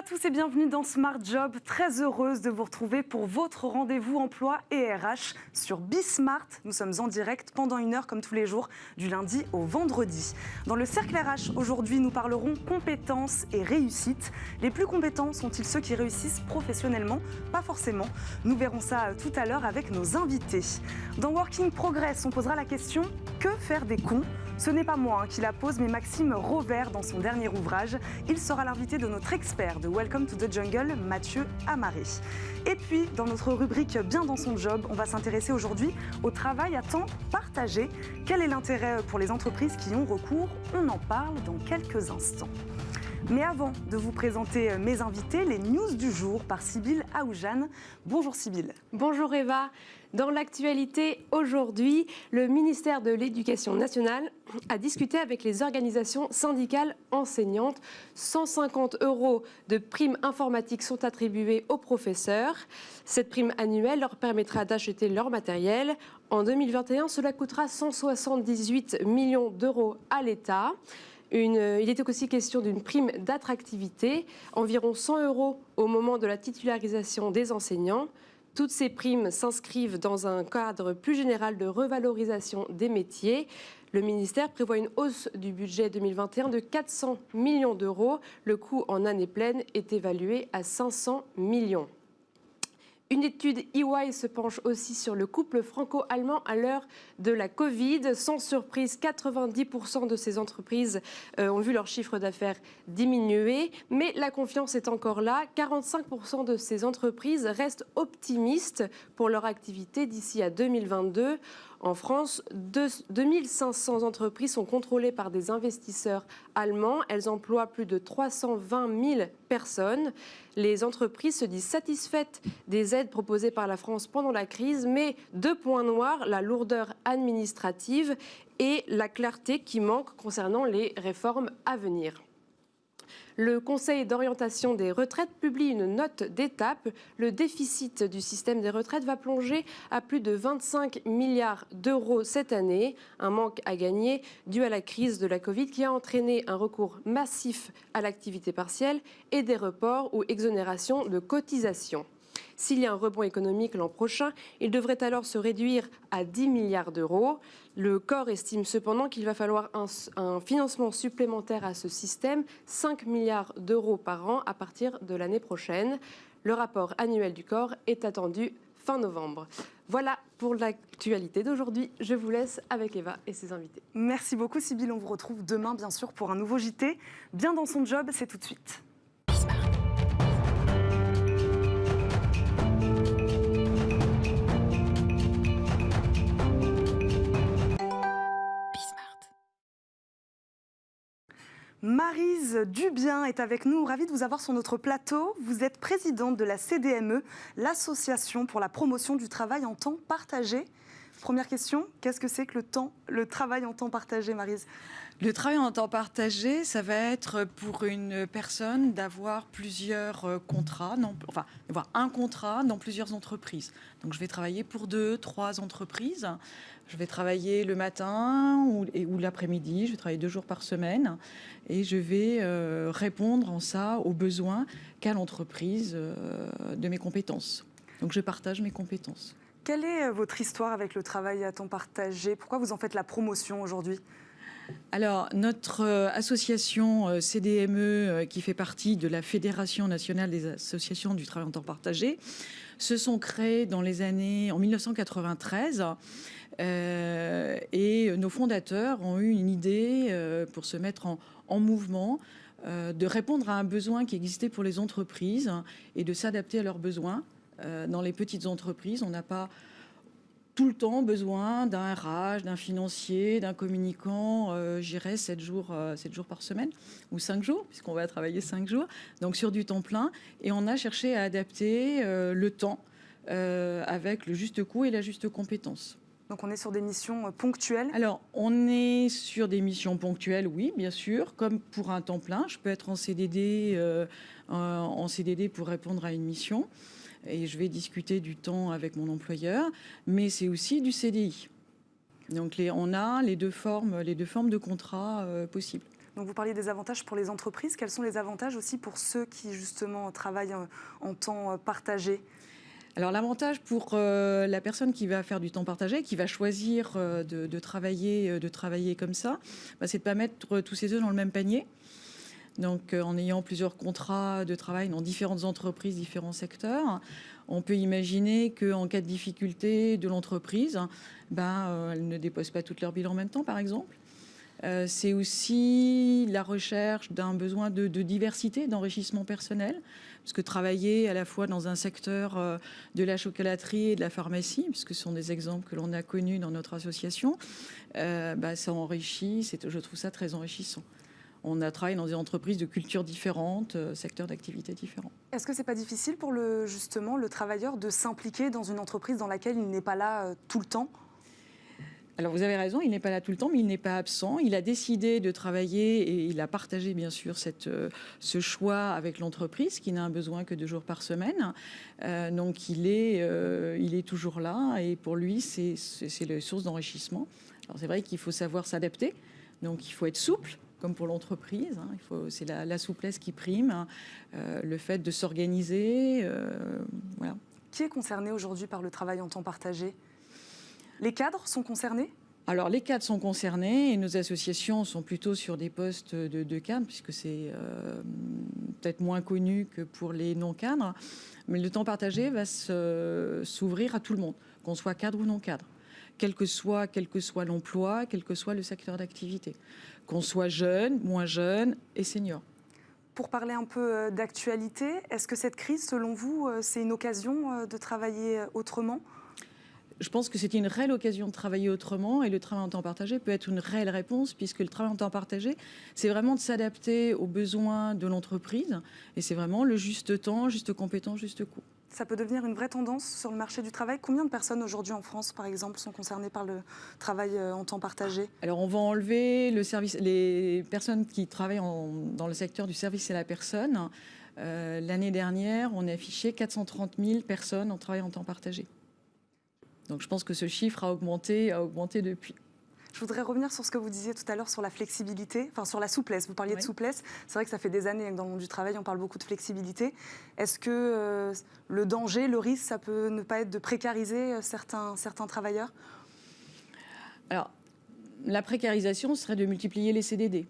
à tous et bienvenue dans Smart Job. Très heureuse de vous retrouver pour votre rendez-vous emploi et RH sur Bismart. Nous sommes en direct pendant 1 heure comme tous les jours, du lundi au vendredi. Dans le cercle RH, aujourd'hui, nous parlerons compétences et réussite. Les plus compétents sont-ils ceux qui réussissent professionnellement? Pas forcément. Nous verrons ça tout à l'heure avec nos invités. Dans Working Progress, on posera la question « Que faire des cons ?» Ce n'est pas moi qui la pose, mais Maxime Rovert dans son dernier ouvrage. Il sera l'invité de notre expert de Welcome to the Jungle, Mathieu Amaré. Et puis, dans notre rubrique Bien dans son job, on va s'intéresser aujourd'hui au travail à temps partagé. Quel est l'intérêt pour les entreprises qui y ont recours? On en parle dans quelques instants. Mais avant de vous présenter mes invités, les news du jour par Sybille Aoujane. Bonjour Sybille. Bonjour Eva. Dans l'actualité aujourd'hui, le ministère de l'Éducation nationale a discuté avec les organisations syndicales enseignantes. 150 € de primes informatiques sont attribuées aux professeurs. Cette prime annuelle leur permettra d'acheter leur matériel. En 2021, cela coûtera 178 millions d'euros à l'État. Il était aussi question d'une prime d'attractivité, environ 100 € au moment de la titularisation des enseignants. Toutes ces primes s'inscrivent dans un cadre plus général de revalorisation des métiers. Le ministère prévoit une hausse du budget 2021 de 400 millions d'euros. Le coût en année pleine est évalué à 500 millions. Une étude EY se penche aussi sur le couple franco-allemand à l'heure de la Covid. Sans surprise, 90% de ces entreprises ont vu leur chiffre d'affaires diminuer. Mais la confiance est encore là. 45% de ces entreprises restent optimistes pour leur activité d'ici à 2022. En France, 2500 entreprises sont contrôlées par des investisseurs allemands. Elles emploient plus de 320 000 personnes. Les entreprises se disent satisfaites des aides proposées par la France pendant la crise, mais 2 points noirs, la lourdeur administrative et la clarté qui manque concernant les réformes à venir. Le Conseil d'orientation des retraites publie une note d'étape. Le déficit du système des retraites va plonger à plus de 25 milliards d'euros cette année. Un manque à gagner dû à la crise de la Covid qui a entraîné un recours massif à l'activité partielle et des reports ou exonérations de cotisations. S'il y a un rebond économique l'an prochain, il devrait alors se réduire à 10 milliards d'euros. Le corps estime cependant qu'il va falloir un financement supplémentaire à ce système, 5 milliards d'euros par an à partir de l'année prochaine. Le rapport annuel du corps est attendu fin novembre. Voilà pour l'actualité d'aujourd'hui. Je vous laisse avec Eva et ses invités. Merci beaucoup Sybille. On vous retrouve demain bien sûr pour un nouveau JT. Bien dans son job, c'est tout de suite. Maryse Dubien est avec nous, ravie de vous avoir sur notre plateau. Vous êtes présidente de la CDME, l'association pour la promotion du travail en temps partagé. Première question, qu'est-ce que c'est que le travail en temps partagé, Maryse? Le travail en temps partagé, ça va être pour une personne d'avoir plusieurs contrats, d'avoir un contrat dans plusieurs entreprises. Donc je vais travailler pour 2, 3 entreprises. Je vais travailler le matin ou l'après-midi, je vais travailler 2 jours par semaine et je vais répondre en ça aux besoins qu'a l'entreprise de mes compétences. Donc je partage mes compétences. Quelle est votre histoire avec le travail à temps partagé? Pourquoi vous en faites la promotion aujourd'hui? Alors, notre association CDME, qui fait partie de la Fédération nationale des associations du travail en temps partagé, se sont créées en 1993 et nos fondateurs ont eu une idée pour se mettre en mouvement, de répondre à un besoin qui existait pour les entreprises et de s'adapter à leurs besoins. Dans les petites entreprises, on n'a pas tout le temps besoin d'un RH, d'un financier, d'un communicant, j'irais 7 jours par semaine, ou 5 jours, puisqu'on va travailler 5 jours, donc sur du temps plein. Et on a cherché à adapter le temps avec le juste coût et la juste compétence. Donc on est sur des missions ponctuelles? Alors, on est sur des missions ponctuelles, oui, bien sûr, comme pour un temps plein. Je peux être en CDD pour répondre à une mission. Et je vais discuter du temps avec mon employeur, mais c'est aussi du CDI. Donc on a les deux formes de contrat possibles. Donc vous parliez des avantages pour les entreprises. Quels sont les avantages aussi pour ceux qui justement travaillent en temps partagé ? Alors l'avantage pour la personne qui va faire du temps partagé, qui va choisir de travailler comme ça, c'est de ne pas mettre tous ses œufs dans le même panier. Donc en ayant plusieurs contrats de travail dans différentes entreprises, différents secteurs, on peut imaginer qu'en cas de difficulté de l'entreprise, elle ne dépose pas tout leur bilan en même temps, par exemple. C'est aussi la recherche d'un besoin de diversité, d'enrichissement personnel, parce que travailler à la fois dans un secteur de la chocolaterie et de la pharmacie, puisque ce sont des exemples que l'on a connus dans notre association, ça enrichit, je trouve ça très enrichissant. On a travaillé dans des entreprises de cultures différentes, secteurs d'activité différents. Est-ce que c'est pas difficile pour le travailleur de s'impliquer dans une entreprise dans laquelle il n'est pas là tout le temps ? Alors vous avez raison, il n'est pas là tout le temps, mais il n'est pas absent. Il a décidé de travailler et il a partagé bien sûr ce choix avec l'entreprise qui n'a un besoin que 2 jours par semaine. Donc il est toujours là et pour lui c'est la source d'enrichissement. Alors c'est vrai qu'il faut savoir s'adapter, donc il faut être souple. Comme pour l'entreprise, c'est la souplesse qui prime, le fait de s'organiser. Voilà. Qui est concerné aujourd'hui par le travail en temps partagé ? Les cadres sont concernés ? Alors, les cadres sont concernés et nos associations sont plutôt sur des postes de cadres, puisque c'est peut-être moins connu que pour les non-cadres. Mais le temps partagé va s'ouvrir à tout le monde, qu'on soit cadre ou non-cadre. Quel que soit l'emploi, quel que soit le secteur d'activité. Qu'on soit jeune, moins jeune et senior. Pour parler un peu d'actualité, est-ce que cette crise, selon vous, c'est une occasion de travailler autrement ? Je pense que c'est une réelle occasion de travailler autrement et le travail en temps partagé peut être une réelle réponse puisque le travail en temps partagé, c'est vraiment de s'adapter aux besoins de l'entreprise et c'est vraiment le juste temps, juste compétence, juste coût. Ça peut devenir une vraie tendance sur le marché du travail. Combien de personnes aujourd'hui en France, par exemple, sont concernées par le travail en temps partagé ? Alors, on va enlever les personnes qui travaillent dans le secteur du service à la personne. L'année dernière, on a affiché 430 000 personnes en travail en temps partagé. Donc, je pense que ce chiffre a augmenté depuis. Je voudrais revenir sur ce que vous disiez tout à l'heure sur la flexibilité, enfin sur la souplesse. Vous parliez de souplesse. C'est vrai que ça fait des années que dans le monde du travail, on parle beaucoup de flexibilité. Est-ce que le danger, le risque, ça peut ne pas être de précariser certains travailleurs ? Alors, la précarisation serait de multiplier les CDD.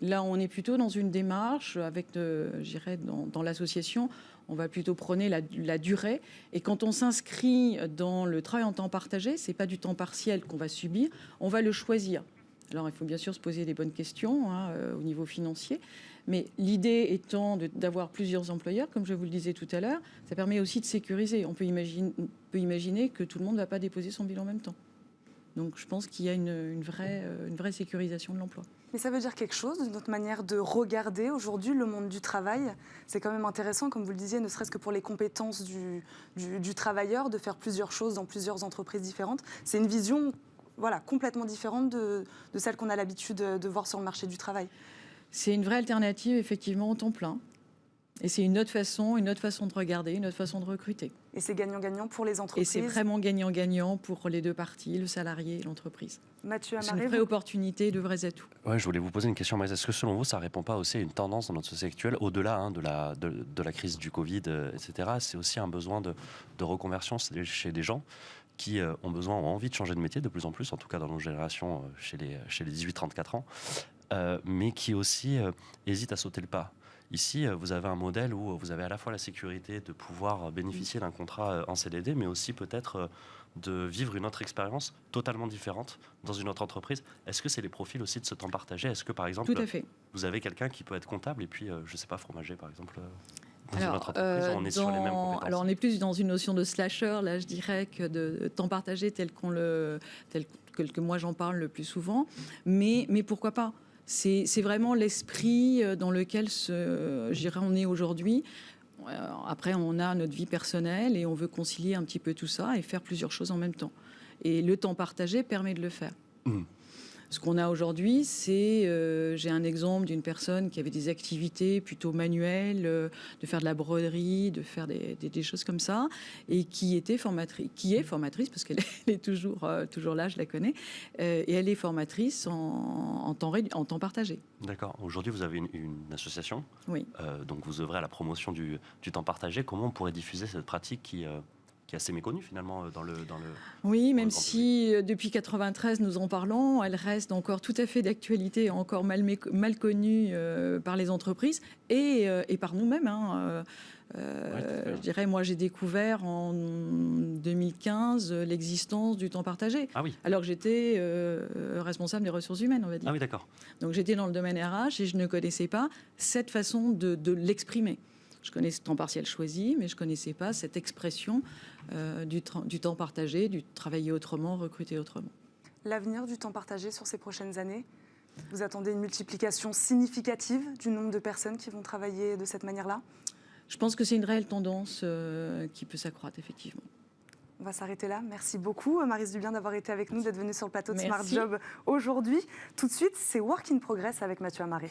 Là, on est plutôt dans une démarche avec, dans l'association, on va plutôt prôner la durée. Et quand on s'inscrit dans le travail en temps partagé, ce n'est pas du temps partiel qu'on va subir, on va le choisir. Alors, il faut bien sûr se poser des bonnes questions au niveau financier. Mais l'idée étant d'avoir plusieurs employeurs, comme je vous le disais tout à l'heure, ça permet aussi de sécuriser. On peut imaginer que tout le monde ne va pas déposer son bilan en même temps. Donc, je pense qu'il y a une vraie sécurisation de l'emploi. Mais ça veut dire quelque chose de notre manière de regarder aujourd'hui le monde du travail. C'est quand même intéressant, comme vous le disiez, ne serait-ce que pour les compétences du travailleur, de faire plusieurs choses dans plusieurs entreprises différentes. C'est une vision complètement différente de celle qu'on a l'habitude de voir sur le marché du travail. C'est une vraie alternative, effectivement, au temps plein. Et c'est une autre façon de regarder, une autre façon de recruter. Et c'est gagnant-gagnant pour les entreprises. Et c'est vraiment gagnant-gagnant pour les deux parties, le salarié et l'entreprise. Mathieu Amaré, c'est une vraie opportunité, de vrais atouts. Ouais, je voulais vous poser une question, Maryse. Est-ce que selon vous, ça ne répond pas aussi à une tendance dans notre société actuelle, au-delà de la crise du Covid, etc. C'est aussi un besoin de reconversion chez des gens qui ont envie de changer de métier de plus en plus, en tout cas dans nos générations, chez les 18-34 ans, mais qui aussi hésitent à sauter le pas. Ici, vous avez un modèle où vous avez à la fois la sécurité de pouvoir bénéficier d'un contrat en CDD, mais aussi peut-être de vivre une autre expérience totalement différente dans une autre entreprise. Est-ce que c'est les profils aussi de ce temps partagé ? Est-ce que, par exemple, tout à fait. Vous avez quelqu'un qui peut être comptable et puis, je ne sais pas, fromager, par exemple dans une autre entreprise, on est sur les mêmes compétences. Alors, on est plus dans une notion de slasher, là, je dirais, que de temps partagé tel que moi j'en parle le plus souvent. Mais pourquoi pas ? C'est vraiment l'esprit dans lequel on est aujourd'hui. Après, on a notre vie personnelle et on veut concilier un petit peu tout ça et faire plusieurs choses en même temps. Et le temps partagé permet de le faire. Ce qu'on a aujourd'hui, c'est, j'ai un exemple d'une personne qui avait des activités plutôt manuelles, de faire de la broderie, de faire des choses comme ça, et qui est formatrice, parce qu'elle est toujours là, je la connais, et elle est formatrice en temps partagé. D'accord. Aujourd'hui, vous avez une association. Oui. Donc, vous œuvrez à la promotion du temps partagé. Comment on pourrait diffuser cette pratique qui est assez méconnue, finalement, dans le... Oui, même si depuis 1993, nous en parlons, elle reste encore tout à fait d'actualité, encore mal connue par les entreprises et par nous-mêmes. Je dirais, moi, j'ai découvert en 2015 l'existence du temps partagé. Ah oui. Alors que j'étais responsable des ressources humaines, on va dire. Ah oui, d'accord. Donc j'étais dans le domaine RH et je ne connaissais pas cette façon de l'exprimer. Je connaissais le temps partiel choisi, mais je ne connaissais pas cette expression du temps partagé, du travailler autrement, recruter autrement. L'avenir du temps partagé sur ces prochaines années, vous attendez une multiplication significative du nombre de personnes qui vont travailler de cette manière-là ? Je pense que c'est une réelle tendance qui peut s'accroître, effectivement. On va s'arrêter là. Merci beaucoup, Maryse Dubien, d'avoir été avec nous, d'être venue sur le plateau de Merci. Smart Job aujourd'hui. Tout de suite, c'est Work in Progress avec Mathieu Amaré.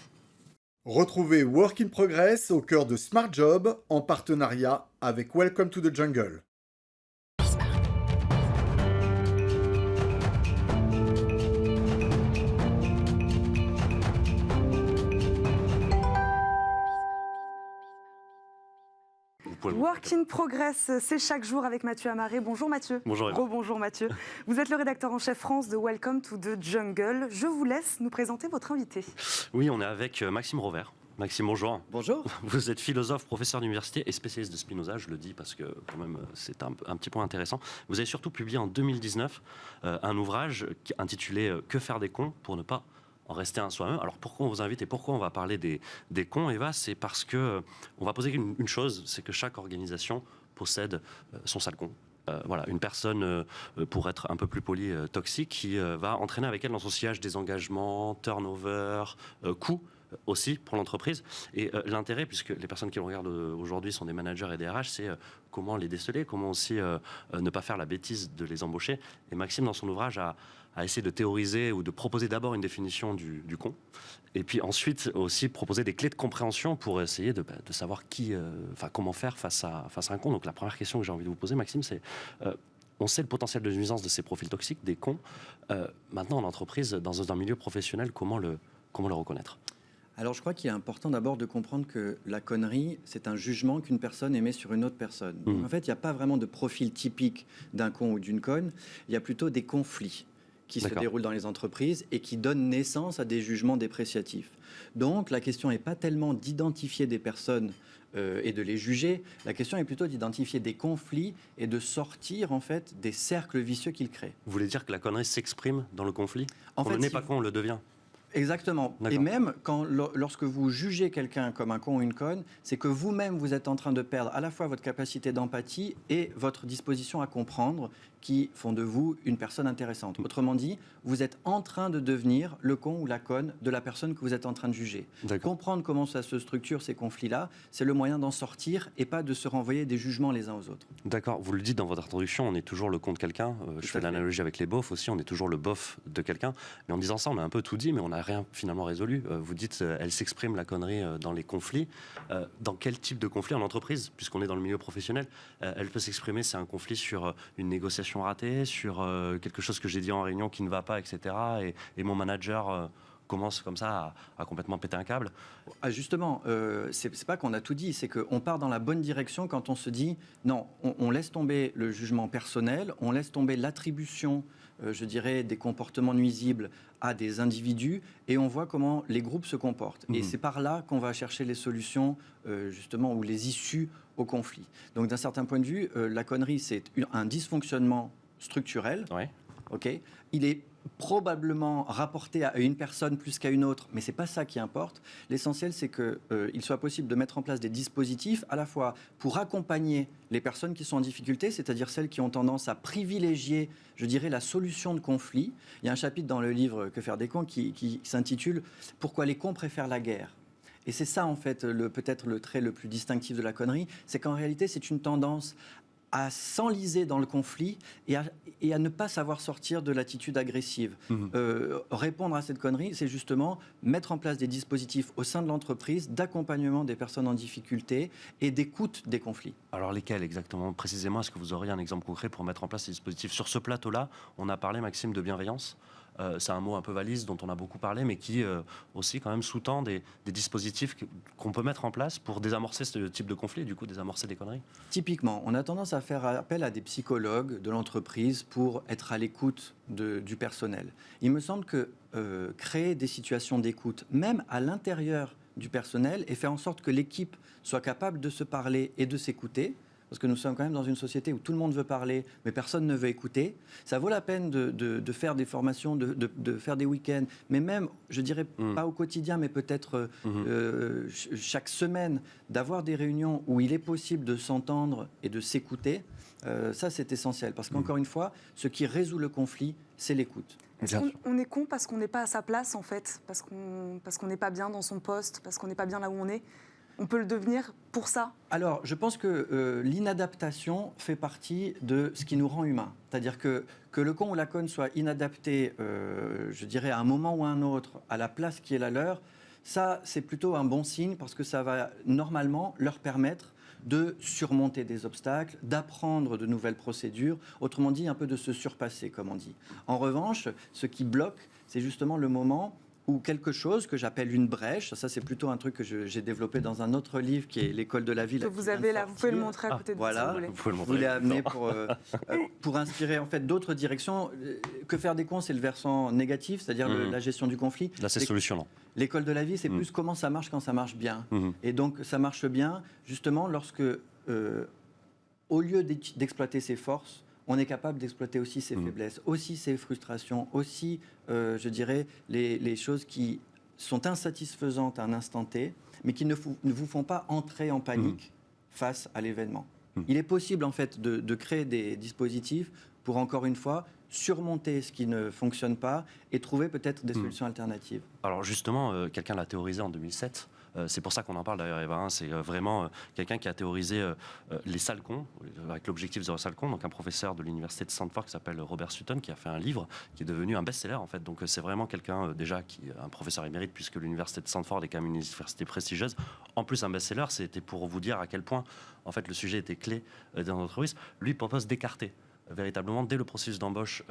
Retrouvez Work in Progress au cœur de Smart Job en partenariat avec Welcome to the Jungle. Work in Progress, c'est chaque jour avec Mathieu Amaré. Bonjour Mathieu. Bonjour Eva. Rebonjour Mathieu. Vous êtes le rédacteur en chef France de Welcome to the Jungle. Je vous laisse nous présenter votre invité. Oui, on est avec Maxime Rovert. Maxime, bonjour. Bonjour. Vous êtes philosophe, professeur d'université et spécialiste de Spinoza, je le dis parce que quand même c'est un petit point intéressant. Vous avez surtout publié en 2019 un ouvrage intitulé « Que faire des cons pour ne pas en rester un soi-même ». Alors pourquoi on vous invite et pourquoi on va parler des cons, Eva? C'est parce que on va poser une chose, c'est que chaque organisation possède son sale con. Voilà, une personne, pour être un peu plus poli, toxique, qui va entraîner avec elle dans son sillage des engagements, turnover, coûts aussi pour l'entreprise. Et l'intérêt, puisque les personnes qui le regardent aujourd'hui sont des managers et des RH, c'est comment les déceler, comment aussi ne pas faire la bêtise de les embaucher. Et Maxime, dans son ouvrage, a essayé de théoriser ou de proposer d'abord une définition du con, et puis ensuite aussi proposer des clés de compréhension pour essayer de savoir comment faire face à un con. Donc la première question que j'ai envie de vous poser, Maxime, c'est on sait le potentiel de nuisance de ces profils toxiques, des cons. Maintenant, en entreprise, dans un milieu professionnel, comment le reconnaître ? Alors, je crois qu'il est important d'abord de comprendre que la connerie, c'est un jugement qu'une personne émet sur une autre personne. Donc, en fait, il n'y a pas vraiment de profil typique d'un con ou d'une conne. Il y a plutôt des conflits qui se déroulent dans les entreprises et qui donnent naissance à des jugements dépréciatifs. Donc, la question n'est pas tellement d'identifier des personnes et de les juger. La question est plutôt d'identifier des conflits et de sortir, en fait, des cercles vicieux qu'ils créent. Vous voulez dire que la connerie s'exprime dans le conflit ? En fait, on n'est pas con, on le devient. Exactement. Et même lorsque vous jugez quelqu'un comme un con ou une conne, c'est que vous-même, vous êtes en train de perdre à la fois votre capacité d'empathie et votre disposition à comprendre, qui font de vous une personne intéressante. Autrement dit, vous êtes en train de devenir le con ou la conne de la personne que vous êtes en train de juger. Comprendre comment ça se structure, ces conflits-là, c'est le moyen d'en sortir et pas de se renvoyer des jugements les uns aux autres. D'accord. Vous le dites dans votre introduction, on est toujours le con de quelqu'un. Je fais l'analogie avec les bofs aussi, on est toujours le bof de quelqu'un. Mais en disant ça, on a un peu tout dit, mais on n'a rien finalement résolu. Vous dites, elle s'exprime, la connerie, dans les conflits. Dans quel type de conflit en entreprise, puisqu'on est dans le milieu professionnel, elle peut s'exprimer? C'est un conflit sur une négociation ratée, sur quelque chose que j'ai dit en réunion qui ne va pas, etc. Et mon manager commence comme ça à complètement péter un câble. Ah, justement, c'est pas qu'on a tout dit, c'est qu'on part dans la bonne direction quand on se dit non, on laisse tomber le jugement personnel, on laisse tomber l'attribution, je dirais, des comportements nuisibles à des individus et on voit comment les groupes se comportent. Et c'est par là qu'on va chercher les solutions, justement, ou les issues au conflit. Donc, d'un certain point de vue, la connerie, c'est un dysfonctionnement structurel. Ouais. Okay. Il est probablement rapporté à une personne plus qu'à une autre, mais ce n'est pas ça qui importe. L'essentiel, c'est qu'il soit possible de mettre en place des dispositifs à la fois pour accompagner les personnes qui sont en difficulté, c'est-à-dire celles qui ont tendance à privilégier, je dirais, la solution de conflit. Il y a un chapitre dans le livre « Que faire des cons » qui s'intitule « Pourquoi les cons préfèrent la guerre ». Et c'est ça, en fait, peut-être le trait le plus distinctif de la connerie, c'est qu'en réalité, c'est une tendance à s'enliser dans le conflit et à ne pas savoir sortir de l'attitude agressive. Répondre à cette connerie, c'est justement mettre en place des dispositifs au sein de l'entreprise d'accompagnement des personnes en difficulté et d'écoute des conflits. Alors lesquels exactement, précisément? Est-ce que vous auriez un exemple concret pour mettre en place ces dispositifs? Sur ce plateau-là, on a parlé, Maxime, de bienveillance. C'est un mot un peu valise dont on a beaucoup parlé, mais qui aussi quand même sous-tend des dispositifs qu'on peut mettre en place pour désamorcer ce type de conflit et du coup désamorcer des conneries. Typiquement, on a tendance à faire appel à des psychologues de l'entreprise pour être à l'écoute du personnel. Il me semble que créer des situations d'écoute, même à l'intérieur du personnel, et faire en sorte que l'équipe soit capable de se parler et de s'écouter, parce que nous sommes quand même dans une société où tout le monde veut parler, mais personne ne veut écouter. Ça vaut la peine de faire des formations, de faire des week-ends, mais même, je dirais pas au quotidien, mais peut-être chaque semaine, d'avoir des réunions où il est possible de s'entendre et de s'écouter. Ça, c'est essentiel, parce qu'encore une fois, ce qui résout le conflit, c'est l'écoute. Est-ce qu'on est con parce qu'on n'est pas à sa place, en fait, parce qu'on n'est pas bien dans son poste, parce qu'on n'est pas bien là où on est? On peut le devenir pour ça? Alors, je pense que l'inadaptation fait partie de ce qui nous rend humains. C'est-à-dire que le con ou la conne soit inadapté, je dirais, à un moment ou à un autre, à la place qui est la leur, ça, c'est plutôt un bon signe parce que ça va normalement leur permettre de surmonter des obstacles, d'apprendre de nouvelles procédures, autrement dit, un peu de se surpasser, comme on dit. En revanche, ce qui bloque, c'est justement le moment ou quelque chose que j'appelle une brèche. Ça, c'est plutôt un truc que j'ai développé dans un autre livre qui est L'école de la vie. Que vous avez là, vous pouvez le montrer à côté de vous, voilà. si vous voulez. Vous pouvez le Je montrer. voulais amener pour inspirer en fait d'autres directions. Que faire des cons, c'est le versant négatif, c'est-à-dire la gestion du conflit. Là, c'est solutionnant. L'école de la vie, c'est plus comment ça marche quand ça marche bien. Et donc, ça marche bien justement lorsque, au lieu d'exploiter ses forces, on est capable d'exploiter aussi ses faiblesses, aussi ses frustrations, aussi, je dirais, les choses qui sont insatisfaisantes à un instant T, mais qui ne vous font pas entrer en panique face à l'événement. Il est possible, en fait, de créer des dispositifs pour, encore une fois, surmonter ce qui ne fonctionne pas et trouver peut-être des solutions alternatives. Alors justement, quelqu'un l'a théorisé en 2007. C'est pour ça qu'on en parle d'ailleurs, Eva. C'est vraiment quelqu'un qui a théorisé les salcons, avec l'objectif zéro salcon. Donc un professeur de l'université de Stanford qui s'appelle Robert Sutton, qui a fait un livre qui est devenu un best-seller en fait. Donc c'est vraiment quelqu'un déjà qui est un professeur émérite, puisque l'université de Stanford est quand même une université prestigieuse. En plus un best-seller, c'était pour vous dire à quel point en fait le sujet était clé dans l'entreprise. Lui propose d'écarter véritablement dès le processus d'embauche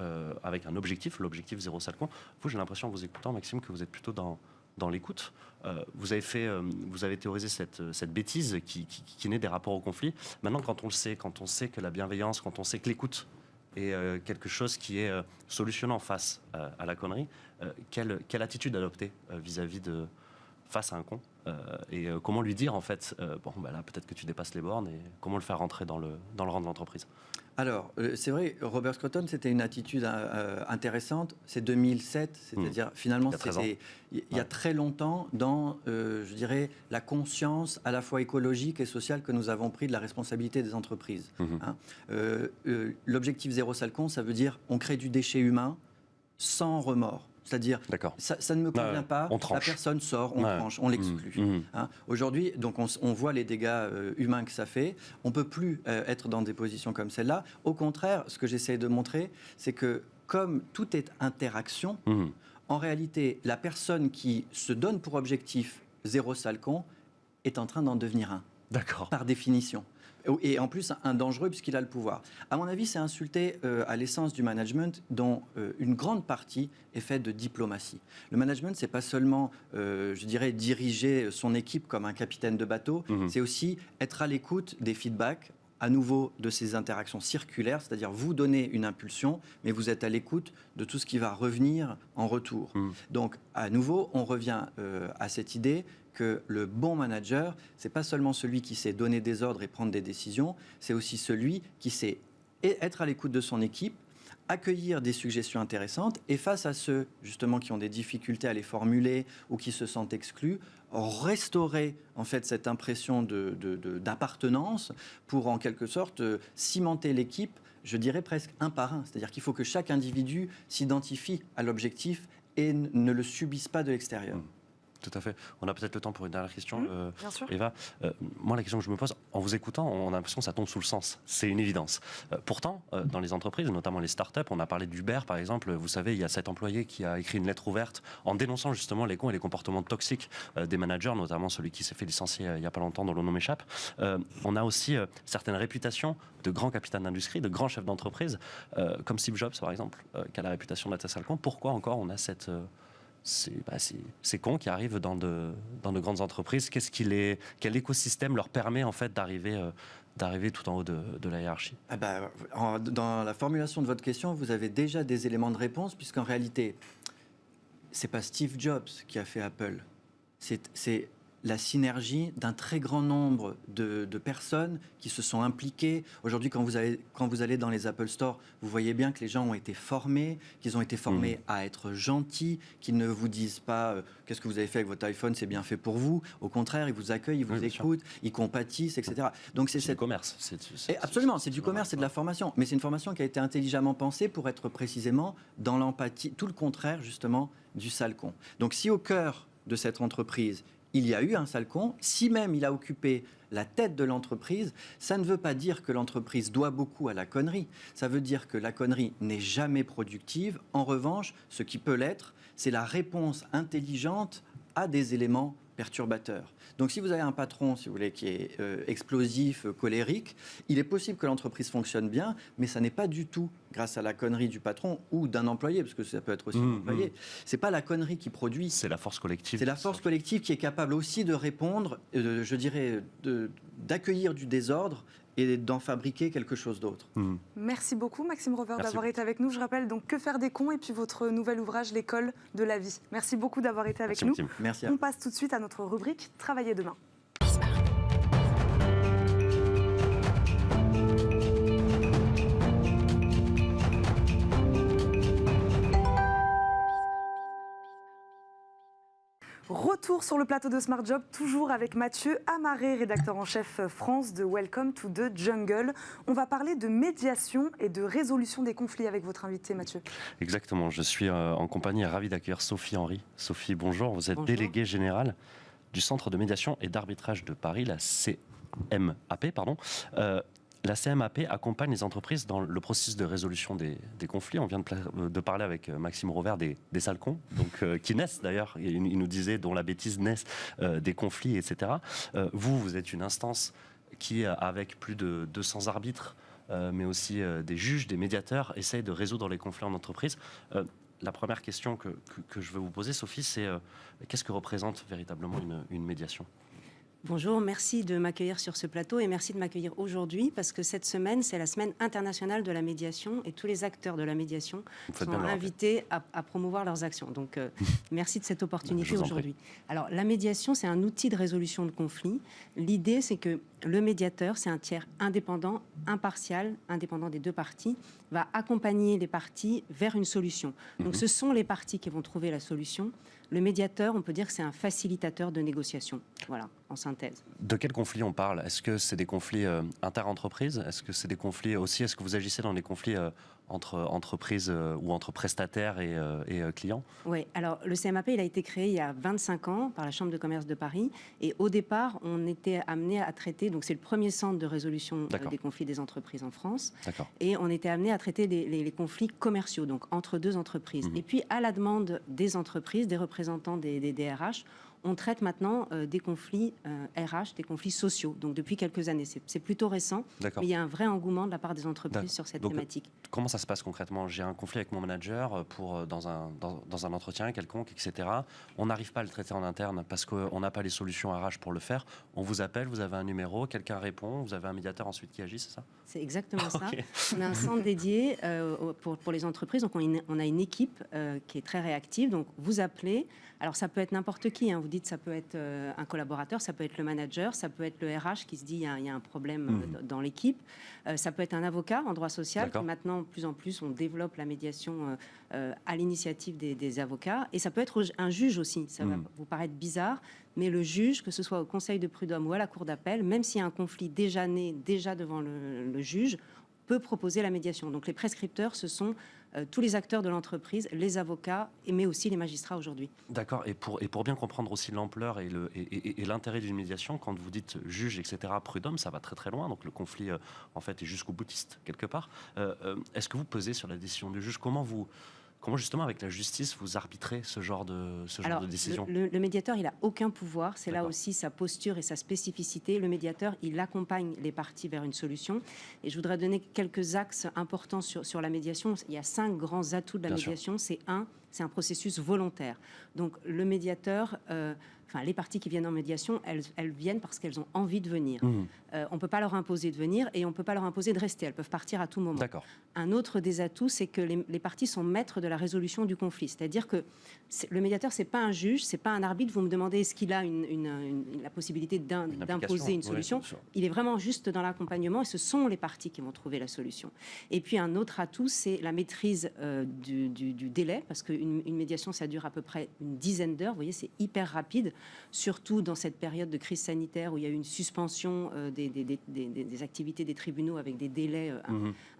avec un objectif, l'objectif zéro salcon. Vous, j'ai l'impression en vous écoutant, Maxime, que vous êtes plutôt dans l'écoute. Vous avez théorisé cette bêtise qui naît des rapports au conflit. Maintenant, quand on sait que la bienveillance, quand on sait que l'écoute est quelque chose qui est solutionnant face à la connerie, quelle attitude adopter vis-à-vis de face à un con et comment lui dire en fait bon bah là peut-être que tu dépasses les bornes et comment le faire rentrer dans le rang de l'entreprise? Alors, c'est vrai, Robert Scruton, c'était une attitude intéressante. C'est 2007, c'est-à-dire finalement, c'était il y a très longtemps dans, je dirais, la conscience à la fois écologique et sociale que nous avons pris de la responsabilité des entreprises. L'objectif zéro salcon, ça veut dire on crée du déchet humain sans remords. C'est-à-dire, ça ne me convient pas, la personne sort, on tranche, on l'exclut. Aujourd'hui, donc on voit les dégâts humains que ça fait. On ne peut plus être dans des positions comme celle-là. Au contraire, ce que j'essaie de montrer, c'est que comme tout est interaction, en réalité, la personne qui se donne pour objectif zéro salcon est en train d'en devenir un. D'accord. Par définition. Et en plus, un dangereux puisqu'il a le pouvoir. À mon avis, c'est insulter à l'essence du management dont une grande partie est faite de diplomatie. Le management, c'est pas seulement, je dirais, diriger son équipe comme un capitaine de bateau, c'est aussi être à l'écoute des feedbacks, à nouveau de ces interactions circulaires, c'est-à-dire vous donnez une impulsion, mais vous êtes à l'écoute de tout ce qui va revenir en retour. Donc, à nouveau, on revient à cette idée que le bon manager, c'est pas seulement celui qui sait donner des ordres et prendre des décisions, c'est aussi celui qui sait être à l'écoute de son équipe, accueillir des suggestions intéressantes et face à ceux justement qui ont des difficultés à les formuler ou qui se sentent exclus, restaurer en fait cette impression d'appartenance pour en quelque sorte cimenter l'équipe, je dirais presque un par un. C'est-à-dire qu'il faut que chaque individu s'identifie à l'objectif et ne le subisse pas de l'extérieur. Tout à fait. On a peut-être le temps pour une dernière question, Bien sûr. Eva. Moi, la question que je me pose, en vous écoutant, on a l'impression que ça tombe sous le sens. C'est une évidence. Pourtant, dans les entreprises, notamment les startups, on a parlé d'Uber, par exemple. Vous savez, il y a cet employé qui a écrit une lettre ouverte en dénonçant justement les cons et les comportements toxiques des managers, notamment celui qui s'est fait licencier il n'y a pas longtemps, dont le nom m'échappe. On a aussi certaines réputations de grands capitaines d'industrie, de grands chefs d'entreprise, comme Steve Jobs, par exemple, qui a la réputation d'être un sale con. Pourquoi encore on a ces cons qui arrivent dans de grandes entreprises? Quel écosystème leur permet en fait d'arriver tout en haut de la hiérarchie? Dans la formulation de votre question, vous avez déjà des éléments de réponse, puisqu'en réalité, c'est pas Steve Jobs qui a fait Apple. C'est la synergie d'un très grand nombre de personnes qui se sont impliquées. Aujourd'hui, quand vous allez dans les Apple Store, vous voyez bien que les gens ont été formés, qu'ils ont été formés à être gentils, qu'ils ne vous disent pas qu'est-ce que vous avez fait avec votre iPhone, c'est bien fait pour vous. Au contraire, ils vous accueillent, ils vous écoutent, ils compatissent, etc. Donc c'est du commerce. Absolument, c'est du commerce, c'est de la formation. Mais c'est une formation qui a été intelligemment pensée pour être précisément dans l'empathie, tout le contraire justement du sale con. Donc si au cœur de cette entreprise, il y a eu un sale con, si même il a occupé la tête de l'entreprise, ça ne veut pas dire que l'entreprise doit beaucoup à la connerie. Ça veut dire que la connerie n'est jamais productive. En revanche, ce qui peut l'être, c'est la réponse intelligente à des éléments perturbateurs. Donc si vous avez un patron, si vous voulez, qui est explosif, colérique, il est possible que l'entreprise fonctionne bien, mais ça n'est pas du tout grâce à la connerie du patron ou d'un employé, parce que ça peut être aussi un employé. C'est pas la connerie qui produit. C'est la force collective. C'est la force collective qui est capable aussi de répondre, je dirais, d'accueillir du désordre et d'en fabriquer quelque chose d'autre. Merci beaucoup Maxime Rovers Merci d'avoir été avec nous. Je rappelle donc Que faire des cons et puis votre nouvel ouvrage L'école de la vie. Merci beaucoup d'avoir été avec nous. Merci. On passe tout de suite à notre rubrique Travailler demain. Retour sur le plateau de Smart Job, toujours avec Mathieu Amaré, rédacteur en chef France de Welcome to the Jungle. On va parler de médiation et de résolution des conflits avec votre invité Mathieu. Exactement, je suis en compagnie et ravi d'accueillir Sophie Henry. Sophie, bonjour, vous êtes Bonjour. déléguée générale du Centre de médiation et d'arbitrage de Paris, la CMAP, pardon. La CMAP accompagne les entreprises dans le processus de résolution des conflits. On vient de parler avec Maxime Rovers des sales cons, donc, qui naissent d'ailleurs, il nous disait, dont la bêtise naissent des conflits, etc. Vous êtes une instance qui, avec plus de 200 arbitres, mais aussi des juges, des médiateurs, essaye de résoudre les conflits en entreprise. La première question que je veux vous poser, Sophie, c'est qu'est-ce que représente véritablement une médiation ? Bonjour, merci de m'accueillir sur ce plateau et merci de m'accueillir aujourd'hui parce que cette semaine, c'est la semaine internationale de la médiation et tous les acteurs de la médiation sont invités à promouvoir leurs actions. Donc, merci de cette opportunité aujourd'hui. Alors, la médiation, c'est un outil de résolution de conflits. L'idée, c'est que le médiateur, c'est un tiers indépendant, impartial, indépendant des deux parties, va accompagner les parties vers une solution. Donc, ce sont les parties qui vont trouver la solution. Le médiateur, on peut dire que c'est un facilitateur de négociation. Voilà, en synthèse. De quels conflits on parle? Est-ce que c'est des conflits inter-entreprises? Est-ce que c'est des conflits aussi? Est-ce que vous agissez dans des conflits entre entreprises ou entre prestataires et clients? Oui, alors le CMAP, il a été créé il y a 25 ans par la Chambre de commerce de Paris. Et au départ, on était amené à traiter, donc c'est le premier centre de résolution des conflits des entreprises en France. Et on était amené à traiter les conflits commerciaux, donc entre deux entreprises. Et puis, à la demande des entreprises, des représentants des DRH, on traite maintenant des conflits RH, des conflits sociaux. Donc depuis quelques années, c'est plutôt récent, mais il y a un vrai engouement de la part des entreprises sur cette thématique. Comment ça se passe concrètement? J'ai un conflit avec mon manager dans un entretien quelconque, etc. On n'arrive pas à le traiter en interne parce qu'on n'a pas les solutions RH pour le faire. On vous appelle, vous avez un numéro, quelqu'un répond, vous avez un médiateur ensuite qui agit, c'est ça? C'est exactement ça. On a un centre dédié pour les entreprises. Donc on a une équipe qui est très réactive. Donc vous appelez. Alors ça peut être n'importe qui. Vous dites ça peut être un collaborateur, ça peut être le manager, ça peut être le RH qui se dit il y a un problème dans l'équipe. Ça peut être un avocat en droit social. Qui maintenant, de plus en plus, on développe la médiation à l'initiative des avocats. Et ça peut être un juge aussi. Ça va vous paraître bizarre, mais le juge, que ce soit au conseil de prud'homme ou à la cour d'appel, même s'il y a un conflit déjà né, déjà devant le juge, peut proposer la médiation. Donc les prescripteurs, ce sont tous les acteurs de l'entreprise, les avocats, mais aussi les magistrats aujourd'hui. D'accord, et pour bien comprendre aussi l'ampleur et l'intérêt d'une médiation, quand vous dites juge, etc., prud'homme, ça va très très loin, donc le conflit en fait est jusqu'au boutiste quelque part. Est-ce que vous pesez sur la décision du juge? Comment justement avec la justice vous arbitrez ce genre de décision? Le médiateur, il n'a aucun pouvoir. C'est là aussi sa posture et sa spécificité. Le médiateur, il accompagne les parties vers une solution. Et je voudrais donner quelques axes importants sur la médiation. Il y a 5 grands atouts de la médiation. C'est un processus volontaire. Donc le médiateur... les parties qui viennent en médiation, elles viennent parce qu'elles ont envie de venir. On ne peut pas leur imposer de venir et on ne peut pas leur imposer de rester. Elles peuvent partir à tout moment. Un autre des atouts, c'est que les parties sont maîtres de la résolution du conflit. C'est-à-dire que le médiateur, ce n'est pas un juge, ce n'est pas un arbitre. Vous me demandez est-ce qu'il a la possibilité d'imposer une solution. Il est vraiment juste dans l'accompagnement et ce sont les parties qui vont trouver la solution. Et puis un autre atout, c'est la maîtrise du délai, parce qu'une médiation, ça dure à peu près une dizaine d'heures. Vous voyez, c'est hyper rapide. Surtout dans cette période de crise sanitaire où il y a eu une suspension des activités des tribunaux avec des délais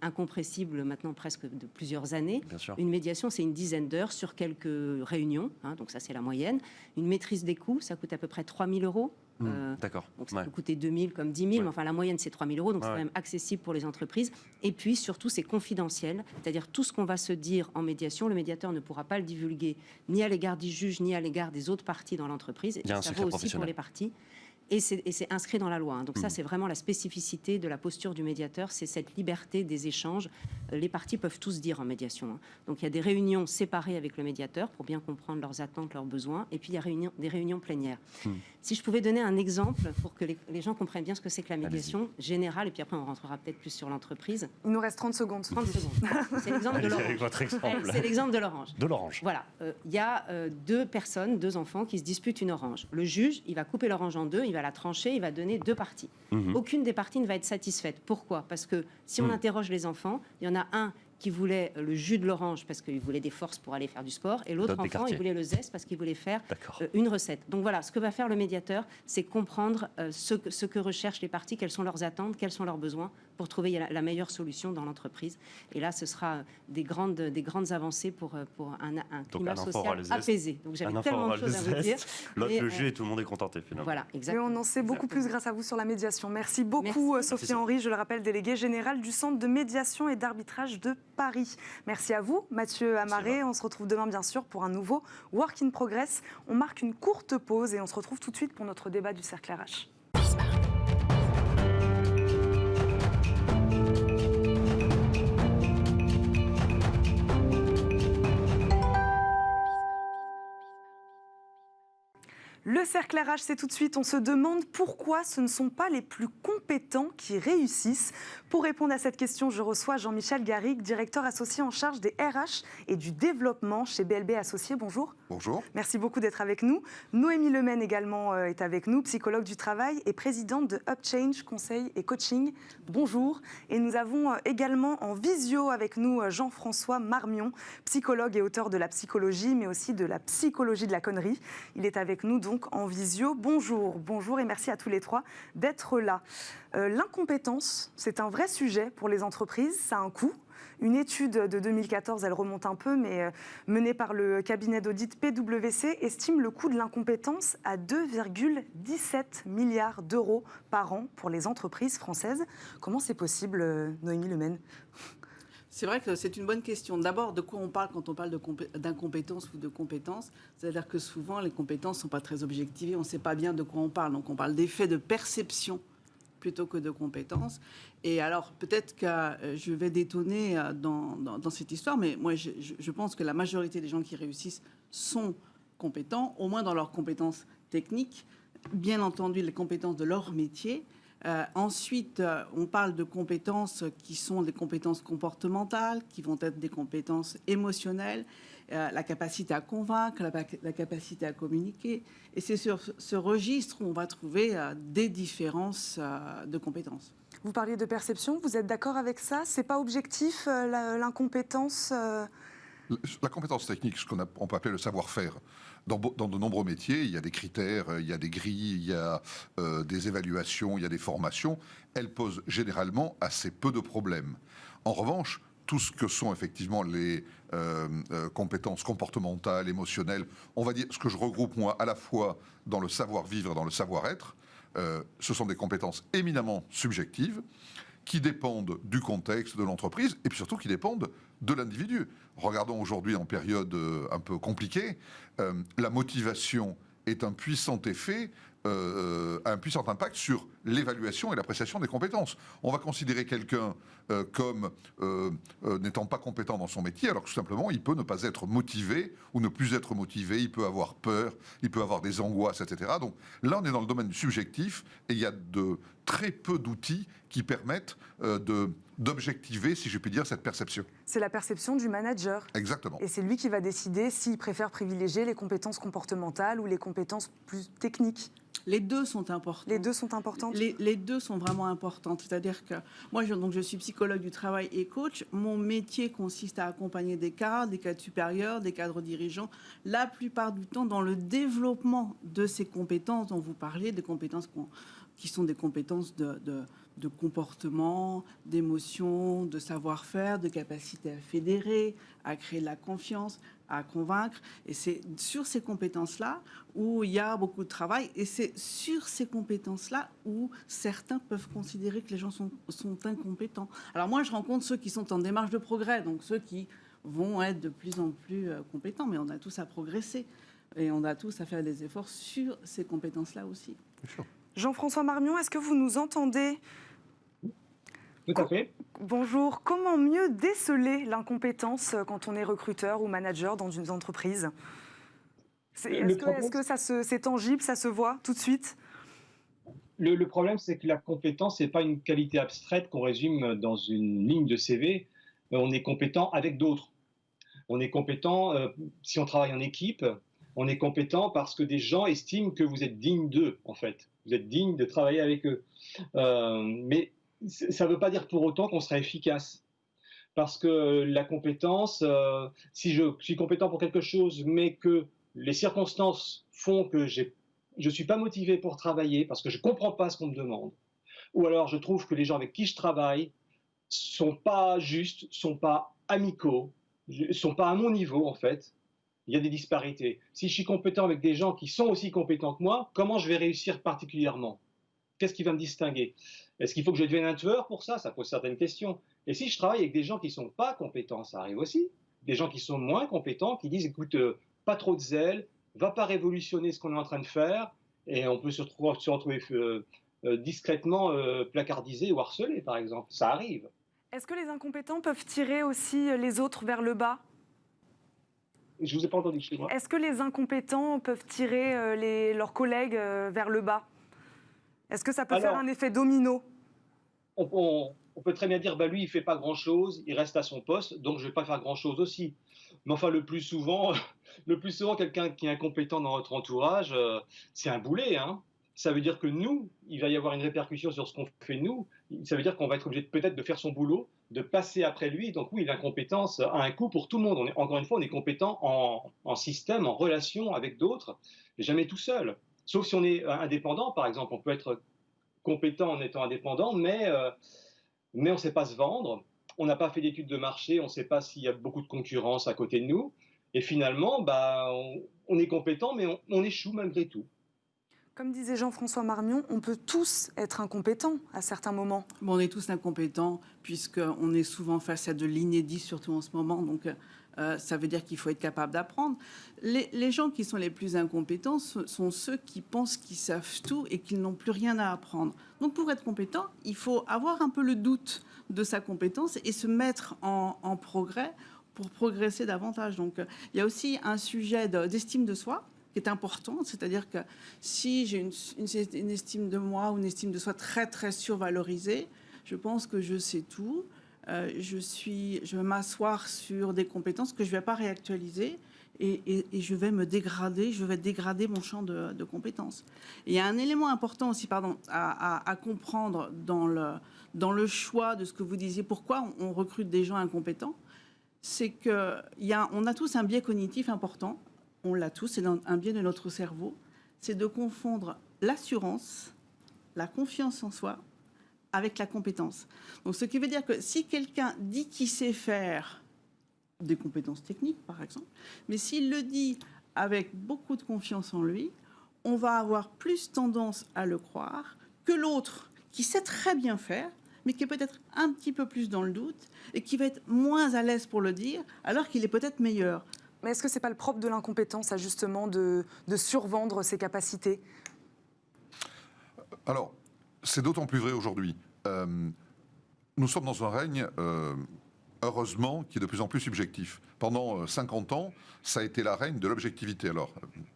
incompressibles maintenant presque de plusieurs années. Une médiation, c'est une dizaine d'heures sur quelques réunions, donc ça c'est la moyenne. Une maîtrise des coûts, ça coûte à peu près 3 000 euros. Donc ça peut coûter 2 000 comme 10 000, mais enfin la moyenne c'est 3 000 euros, donc c'est quand même accessible pour les entreprises. Et puis surtout c'est confidentiel, c'est-à-dire tout ce qu'on va se dire en médiation, le médiateur ne pourra pas le divulguer ni à l'égard du juge ni à l'égard des autres parties dans l'entreprise. Et ça vaut aussi pour les parties. Et c'est inscrit dans la loi. Donc ça, c'est vraiment la spécificité de la posture du médiateur, c'est cette liberté des échanges. Les parties peuvent tous dire en médiation. Donc il y a des réunions séparées avec le médiateur pour bien comprendre leurs attentes, leurs besoins. Et puis il y a des réunions plénières. Si je pouvais donner un exemple pour que les gens comprennent bien ce que c'est que la médiation générale, et puis après on rentrera peut-être plus sur l'entreprise. Il nous reste 30 secondes. 30 secondes. C'est l'exemple de l'orange. C'est l'exemple de l'orange. De l'orange. Voilà. Il y a 2 personnes, 2 enfants qui se disputent une orange. Le juge, il va couper l'orange en 2, il va la trancher, il va donner 2 parties. Aucune des parties ne va être satisfaite. Pourquoi? Parce que si on interroge les enfants, il y en a un qui voulait le jus de l'orange parce qu'il voulait des forces pour aller faire du sport, et l'autre enfant, il voulait le zeste parce qu'il voulait faire une recette. Donc voilà, ce que va faire le médiateur, c'est comprendre ce que recherchent les parties, quelles sont leurs attentes, quels sont leurs besoins, pour trouver la meilleure solution dans l'entreprise. Et là, ce sera des grandes avancées pour un climat social apaisé. Donc j'avais tellement de choses à vous dire. L'autre le jus et tout le monde est contenté finalement. Voilà, exactement. Et on en sait beaucoup plus grâce à vous sur la médiation. Merci beaucoup Sophie Henry, je le rappelle, déléguée générale du Centre de médiation et d'arbitrage de Paris. Merci à vous, Mathieu Amaré. On se retrouve demain, bien sûr, pour un nouveau Work in Progress. On marque une courte pause et on se retrouve tout de suite pour notre débat du Cercle RH. Le Cercle RH, c'est tout de suite. On se demande pourquoi ce ne sont pas les plus compétents qui réussissent. Pour répondre à cette question, je reçois Jean-Michel Garrigue, directeur associé en charge des RH et du développement chez BLB Associés. Bonjour. Bonjour. Merci beaucoup d'être avec nous. Noémie Lemaine également est avec nous, psychologue du travail et présidente de UpChange Conseil et Coaching. Bonjour. Et nous avons également en visio avec nous Jean-François Marmion, psychologue et auteur de La psychologie, mais aussi de La psychologie de la connerie. Il est avec nous donc en visio. Bonjour et merci à tous les 3 d'être là. L'incompétence, c'est un vrai sujet pour les entreprises, ça a un coût. Une étude de 2014, elle remonte un peu, mais menée par le cabinet d'audit PwC, estime le coût de l'incompétence à 2,17 milliards d'euros par an pour les entreprises françaises. Comment c'est possible, Noémie Lemaine ? C'est vrai que c'est une bonne question. D'abord, de quoi on parle quand on parle d'incompétence ou de compétence? C'est-à-dire que souvent, les compétences ne sont pas très objectivées. On ne sait pas bien de quoi on parle. Donc, on parle d'effet de perception plutôt que de compétences. Et alors, peut-être que je vais détonner dans cette histoire, mais moi, je pense que la majorité des gens qui réussissent sont compétents, au moins dans leurs compétences techniques, bien entendu les compétences de leur métier. Ensuite, on parle de compétences qui sont des compétences comportementales, qui vont être des compétences émotionnelles, la capacité à convaincre, la capacité à communiquer. Et c'est sur ce registre où on va trouver des différences de compétences. Vous parliez de perception, vous êtes d'accord avec ça? C'est pas objectif, l'incompétence La compétence technique, ce on peut appeler le savoir-faire. Dans de nombreux métiers, il y a des critères, il y a des grilles, il y a des évaluations, il y a des formations. Elles posent généralement assez peu de problèmes. En revanche, tout ce que sont effectivement les compétences comportementales, émotionnelles, on va dire ce que je regroupe moi à la fois dans le savoir-vivre et dans le savoir-être, ce sont des compétences éminemment subjectives qui dépendent du contexte de l'entreprise et puis surtout qui dépendent de l'individu. Regardons aujourd'hui en période un peu compliquée, la motivation est un puissant effet, un puissant impact sur l'évaluation et l'appréciation des compétences. On va considérer quelqu'un comme n'étant pas compétent dans son métier, alors que tout simplement, il peut ne pas être motivé ou ne plus être motivé, il peut avoir peur, il peut avoir des angoisses, etc. Donc là, on est dans le domaine du subjectif et il y a de très peu d'outils qui permettent d'objectiver, si je puis dire, cette perception. C'est la perception du manager. Exactement. Et c'est lui qui va décider s'il préfère privilégier les compétences comportementales ou les compétences plus techniques. Les deux sont importantes. Les deux sont importantes. Les deux sont vraiment importantes. C'est-à-dire que moi, je suis psychologue du travail et coach. Mon métier consiste à accompagner des cadres supérieurs, des cadres dirigeants, la plupart du temps dans le développement de ces compétences dont vous parliez, des compétences qui sont des compétences de comportement, d'émotion, de savoir-faire, de capacité à fédérer, à créer de la confiance, à convaincre. Et c'est sur ces compétences-là où il y a beaucoup de travail. Et c'est sur ces compétences-là où certains peuvent considérer que les gens sont incompétents. Alors moi, je rencontre ceux qui sont en démarche de progrès, donc ceux qui vont être de plus en plus compétents. Mais on a tous à progresser. Et on a tous à faire des efforts sur ces compétences-là aussi. Jean-François Marmion, est-ce que vous nous entendez ? Tout à fait. Bonjour. Comment mieux déceler l'incompétence quand on est recruteur ou manager dans une entreprise ? Est-ce que c'est tangible, ça se voit tout de suite ? Le problème, c'est que la compétence, ce n'est pas une qualité abstraite qu'on résume dans une ligne de CV. On est compétent avec d'autres. On est compétent si on travaille en équipe. On est compétent parce que des gens estiment que vous êtes digne d'eux, en fait. Vous êtes digne de travailler avec eux. Mais ça ne veut pas dire pour autant qu'on sera efficace. Parce que la compétence, si je suis compétent pour quelque chose, mais que les circonstances font que je ne suis pas motivé pour travailler, parce que je ne comprends pas ce qu'on me demande, ou alors je trouve que les gens avec qui je travaille ne sont pas justes, ne sont pas amicaux, ne sont pas à mon niveau, en fait, il y a des disparités. Si je suis compétent avec des gens qui sont aussi compétents que moi, comment je vais réussir particulièrement ? Qu'est-ce qui va me distinguer ? Est-ce qu'il faut que je devienne un tueur pour ça ? Ça pose certaines questions. Et si je travaille avec des gens qui ne sont pas compétents, ça arrive aussi. Des gens qui sont moins compétents, qui disent, écoute, pas trop de zèle, va pas révolutionner ce qu'on est en train de faire, et on peut se retrouver discrètement placardisé ou harcelé, par exemple. Ça arrive. Est-ce que les incompétents peuvent tirer aussi les autres vers le bas ? Je ne vous ai pas entendu chez moi. Est-ce que les incompétents peuvent tirer leurs collègues vers le bas ? Est-ce que ça peut faire un effet domino ? On peut très bien dire, bah lui, il ne fait pas grand-chose, il reste à son poste, donc je ne vais pas faire grand-chose aussi. Mais enfin, le plus souvent quelqu'un qui est incompétent dans notre entourage, c'est un boulet. Hein. Ça veut dire que nous, il va y avoir une répercussion sur ce qu'on fait nous. Ça veut dire qu'on va être obligé peut-être de faire son boulot, de passer après lui. Donc oui, l'incompétence a un coût pour tout le monde. Encore une fois, on est compétent en système, en relation avec d'autres, mais jamais tout seul. Sauf si on est indépendant, par exemple. On peut être compétent en étant indépendant, mais on ne sait pas se vendre. On n'a pas fait d'études de marché, on ne sait pas s'il y a beaucoup de concurrence à côté de nous. Et finalement, on est compétent, mais on échoue malgré tout. Comme disait Jean-François Marmion, on peut tous être incompétents à certains moments. Bon, on est tous incompétents, puisqu'on est souvent face à de l'inédit, surtout en ce moment. Donc, ça veut dire qu'il faut être capable d'apprendre. Les gens qui sont les plus incompétents sont ceux qui pensent qu'ils savent tout et qu'ils n'ont plus rien à apprendre. Donc, pour être compétent, il faut avoir un peu le doute de sa compétence et se mettre en progrès pour progresser davantage. Donc, il y a aussi un sujet d'estime de soi qui est important, c'est-à-dire que si j'ai une estime de moi ou une estime de soi très, très survalorisée, je pense que je sais tout. Je vais m'asseoir sur des compétences que je ne vais pas réactualiser et je vais me dégrader, je vais dégrader mon champ de compétences. Et il y a un élément important aussi à comprendre dans le choix de ce que vous disiez, pourquoi on recrute des gens incompétents, c'est qu'on a tous un biais cognitif important, on l'a tous, c'est un biais de notre cerveau, c'est de confondre l'assurance, la confiance en soi, avec la compétence. Donc, ce qui veut dire que si quelqu'un dit qu'il sait faire des compétences techniques, par exemple, mais s'il le dit avec beaucoup de confiance en lui, on va avoir plus tendance à le croire que l'autre qui sait très bien faire, mais qui est peut-être un petit peu plus dans le doute et qui va être moins à l'aise pour le dire, alors qu'il est peut-être meilleur. Mais est-ce que ce n'est pas le propre de l'incompétence, justement, de survendre ses capacités ? Alors, c'est d'autant plus vrai aujourd'hui. Nous sommes dans un règne, heureusement, qui est de plus en plus subjectif. Pendant 50 ans, ça a été la règne de l'objectivité. Alors,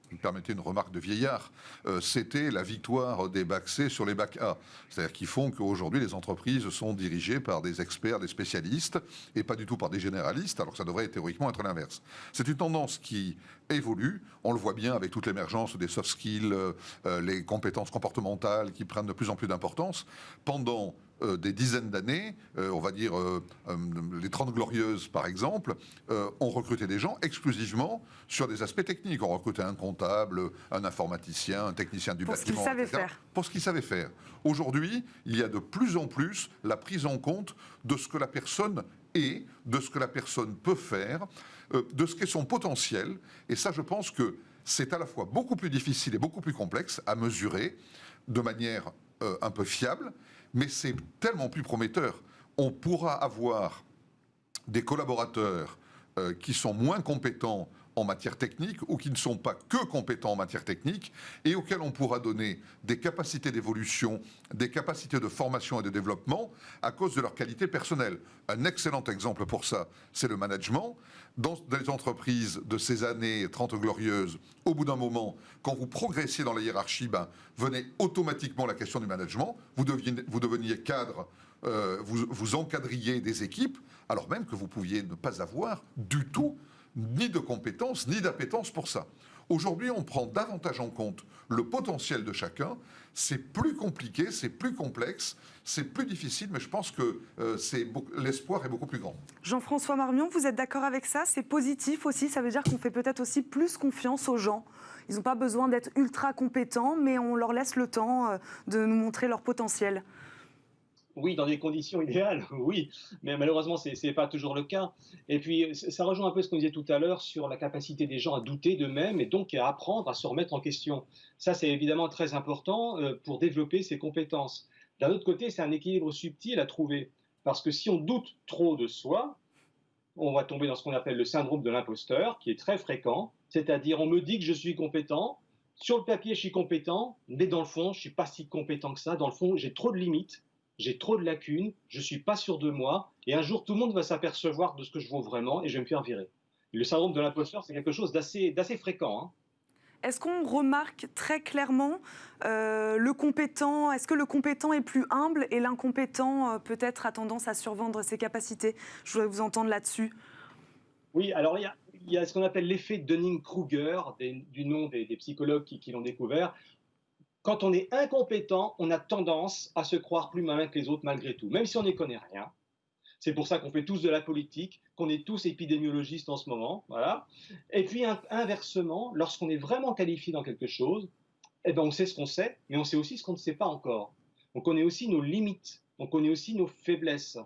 vous me permettez une remarque de vieillard, c'était la victoire des bacs C sur les bacs A. C'est-à-dire qu'ils font qu'aujourd'hui, les entreprises sont dirigées par des experts, des spécialistes, et pas du tout par des généralistes, alors que ça devrait théoriquement être l'inverse. C'est une tendance qui évolue. On le voit bien avec toute l'émergence des soft skills, les compétences comportementales qui prennent de plus en plus d'importance. Pendant des dizaines d'années, on va dire les 30 Glorieuses par exemple, ont recruté des gens exclusivement sur des aspects techniques. On recrutait un comptable, un informaticien, un technicien du bâtiment, pour ce qu'ils savaient faire. Pour ce qu'ils savaient faire. Aujourd'hui, il y a de plus en plus la prise en compte de ce que la personne est, de ce que la personne peut faire, de ce qu'est son potentiel. Et ça, je pense que c'est à la fois beaucoup plus difficile et beaucoup plus complexe à mesurer de manière un peu fiable, mais c'est tellement plus prometteur. On pourra avoir des collaborateurs qui sont moins compétents en matière technique ou qui ne sont pas que compétents en matière technique et auxquels on pourra donner des capacités d'évolution, des capacités de formation et de développement à cause de leur qualité personnelle. Un excellent exemple pour ça, c'est le management. Dans les entreprises de ces années 30 glorieuses, au bout d'un moment, quand vous progressiez dans la hiérarchie, venait automatiquement la question du management. Vous deveniez cadre, vous encadriez des équipes, alors même que vous pouviez ne pas avoir du tout ni de compétences, ni d'appétence pour ça. Aujourd'hui, on prend davantage en compte le potentiel de chacun. C'est plus compliqué, c'est plus complexe, c'est plus difficile, mais je pense que l'espoir est beaucoup plus grand. Jean-François Marmion, vous êtes d'accord avec ça? C'est positif aussi, ça veut dire qu'on fait peut-être aussi plus confiance aux gens. Ils n'ont pas besoin d'être ultra compétents, mais on leur laisse le temps de nous montrer leur potentiel. Oui, dans des conditions idéales, oui, mais malheureusement, ce n'est pas toujours le cas. Et puis, ça rejoint un peu ce qu'on disait tout à l'heure sur la capacité des gens à douter d'eux-mêmes et donc à apprendre à se remettre en question. Ça, c'est évidemment très important pour développer ses compétences. D'un autre côté, c'est un équilibre subtil à trouver, parce que si on doute trop de soi, on va tomber dans ce qu'on appelle le syndrome de l'imposteur, qui est très fréquent, c'est-à-dire on me dit que je suis compétent, sur le papier je suis compétent, mais dans le fond, je ne suis pas si compétent que ça, dans le fond, j'ai trop de limites. J'ai trop de lacunes, je ne suis pas sûr de moi, et un jour, tout le monde va s'apercevoir de ce que je vaux vraiment, et je vais me faire virer. Le syndrome de l'imposteur, c'est quelque chose d'assez fréquent. Hein. Est-ce qu'on remarque très clairement le compétent? Est-ce que le compétent est plus humble et l'incompétent peut-être a tendance à survendre ses capacités? Je voudrais vous entendre là-dessus. Oui, alors il y a ce qu'on appelle l'effet Dunning-Kruger, du nom des psychologues qui l'ont découvert. Quand on est incompétent, on a tendance à se croire plus malin que les autres malgré tout, même si on n'y connaît rien. C'est pour ça qu'on fait tous de la politique, qu'on est tous épidémiologistes en ce moment. Voilà. Et puis inversement, lorsqu'on est vraiment qualifié dans quelque chose, eh ben on sait ce qu'on sait, mais on sait aussi ce qu'on ne sait pas encore. On connaît aussi nos limites, on connaît aussi nos faiblesses.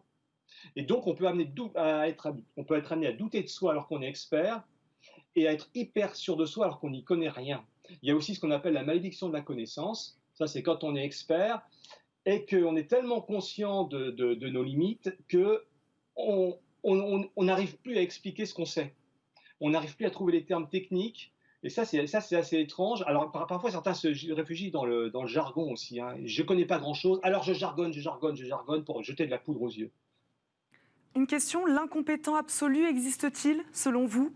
Et donc on peut être amené à douter de soi alors qu'on est expert et à être hyper sûr de soi alors qu'on n'y connaît rien. Il y a aussi ce qu'on appelle la malédiction de la connaissance. Ça, c'est quand on est expert et qu'on est tellement conscient de nos limites qu'on n'arrive plus à expliquer ce qu'on sait. On n'arrive plus à trouver les termes techniques. Et ça, c'est assez étrange. Alors, parfois, certains se réfugient dans le jargon aussi. Hein. Je ne connais pas grand-chose, alors je jargonne pour jeter de la poudre aux yeux. Une question, l'incompétent absolu existe-t-il, selon vous?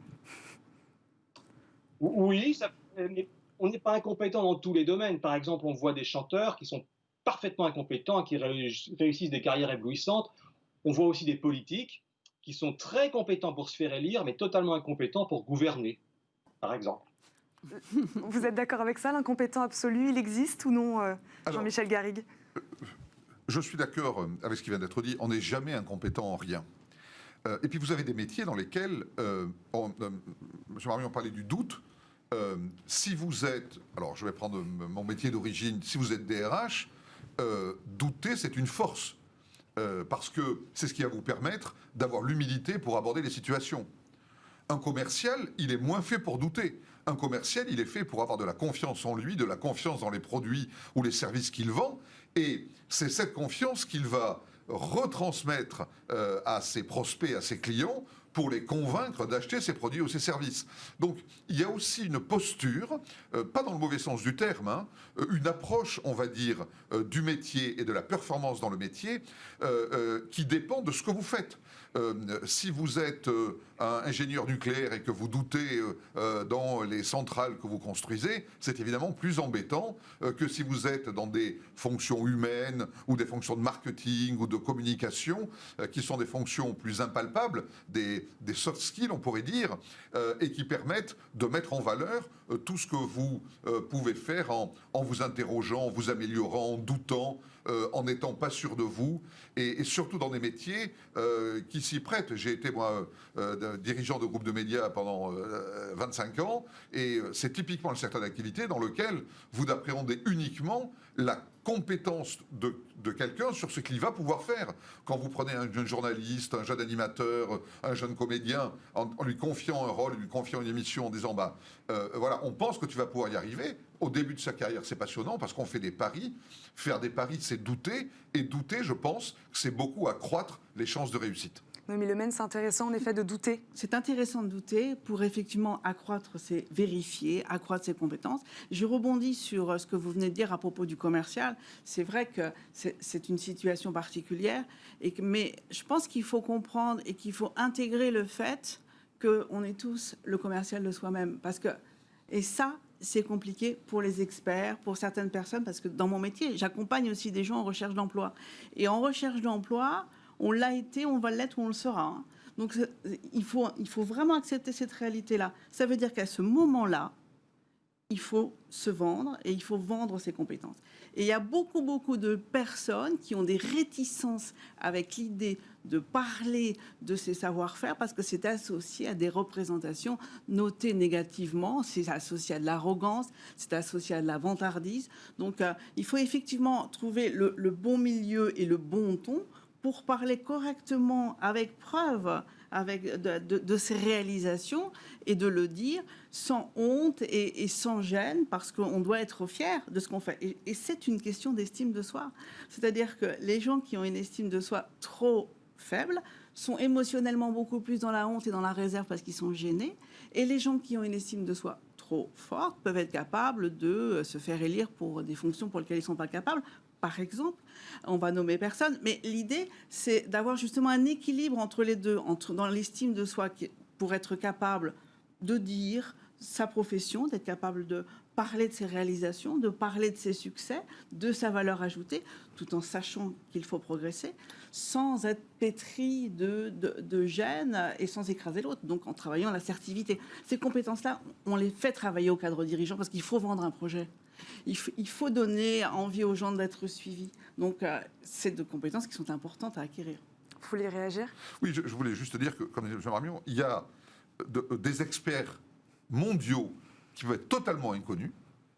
Oui, mais on n'est pas incompétent dans tous les domaines. Par exemple, on voit des chanteurs qui sont parfaitement incompétents, qui réussissent des carrières éblouissantes. On voit aussi des politiques qui sont très compétents pour se faire élire, mais totalement incompétents pour gouverner, par exemple. Vous êtes d'accord avec ça? L'incompétent absolu, il existe ou non, Jean-Michel Garrigue? Je suis d'accord avec ce qui vient d'être dit. On n'est jamais incompétent en rien. Et puis vous avez des métiers dans lesquels, M. Marmion parlait du doute. Si vous êtes, alors je vais prendre mon métier d'origine, si vous êtes DRH, douter, c'est une force. Parce que c'est ce qui va vous permettre d'avoir l'humilité pour aborder les situations. Un commercial, il est moins fait pour douter. Un commercial, il est fait pour avoir de la confiance en lui, de la confiance dans les produits ou les services qu'il vend. Et c'est cette confiance qu'il va retransmettre à ses prospects, à ses clients, pour les convaincre d'acheter ses produits ou ses services. Donc, il y a aussi une posture, pas dans le mauvais sens du terme, hein, une approche, on va dire, du métier et de la performance dans le métier qui dépend de ce que vous faites. Si vous êtes un ingénieur nucléaire et que vous doutez dans les centrales que vous construisez, c'est évidemment plus embêtant que si vous êtes dans des fonctions humaines ou des fonctions de marketing ou de communication qui sont des fonctions plus impalpables, des soft skills, on pourrait dire, et qui permettent de mettre en valeur tout ce que vous pouvez faire en vous interrogeant, en vous améliorant, en doutant, en n'étant pas sûr de vous, et surtout dans des métiers qui s'y prêtent. J'ai été, moi, dirigeant de groupe de médias pendant 25 ans, et c'est typiquement le secteur d'activité dans lequel vous appréhendez uniquement la compétence de quelqu'un sur ce qu'il va pouvoir faire. Quand vous prenez un jeune journaliste, un jeune animateur, un jeune comédien, en lui confiant un rôle, lui confiant une émission, en disant voilà, on pense que tu vas pouvoir y arriver. Au début de sa carrière, c'est passionnant parce qu'on fait des paris. Faire des paris, c'est douter. Et douter, je pense, que c'est beaucoup accroître les chances de réussite. Noémie Lemaine, c'est intéressant en effet de douter. C'est intéressant de douter pour effectivement vérifier, accroître ses compétences. Je rebondis sur ce que vous venez de dire à propos du commercial. C'est vrai que c'est une situation particulière, mais je pense qu'il faut comprendre et qu'il faut intégrer le fait qu'on est tous le commercial de soi-même. Et ça, c'est compliqué pour les experts, pour certaines personnes, parce que dans mon métier, j'accompagne aussi des gens en recherche d'emploi. Et en recherche d'emploi, on l'a été, on va l'être ou on le sera. Hein. Donc il faut vraiment accepter cette réalité-là. Ça veut dire qu'à ce moment-là, il faut se vendre et il faut vendre ses compétences. Et il y a beaucoup de personnes qui ont des réticences avec l'idée de parler de ces savoir-faire parce que c'est associé à des représentations notées négativement, c'est associé à de l'arrogance, c'est associé à de la vantardise. Donc il faut effectivement trouver le bon milieu et le bon ton pour parler correctement, avec preuve, de ses réalisations et de le dire sans honte et sans gêne, parce qu'on doit être fier de ce qu'on fait. Et c'est une question d'estime de soi. C'est-à-dire que les gens qui ont une estime de soi trop faible sont émotionnellement beaucoup plus dans la honte et dans la réserve parce qu'ils sont gênés. Et les gens qui ont une estime de soi trop forte peuvent être capables de se faire élire pour des fonctions pour lesquelles ils ne sont pas capables. Par exemple, on va nommer personne, mais l'idée, c'est d'avoir justement un équilibre entre les deux, dans l'estime de soi, pour être capable de dire sa profession, d'être capable de parler de ses réalisations, de parler de ses succès, de sa valeur ajoutée, tout en sachant qu'il faut progresser, sans être pétri de gêne et sans écraser l'autre, donc en travaillant l'assertivité. Ces compétences-là, on les fait travailler au cadre dirigeant parce qu'il faut vendre un projet. Il faut donner envie aux gens d'être suivis. Donc, c'est de compétences qui sont importantes à acquérir. Vous voulez réagir ? Oui, je voulais juste dire que, comme disait M. Marmion, il y a des experts mondiaux qui vont être totalement inconnus,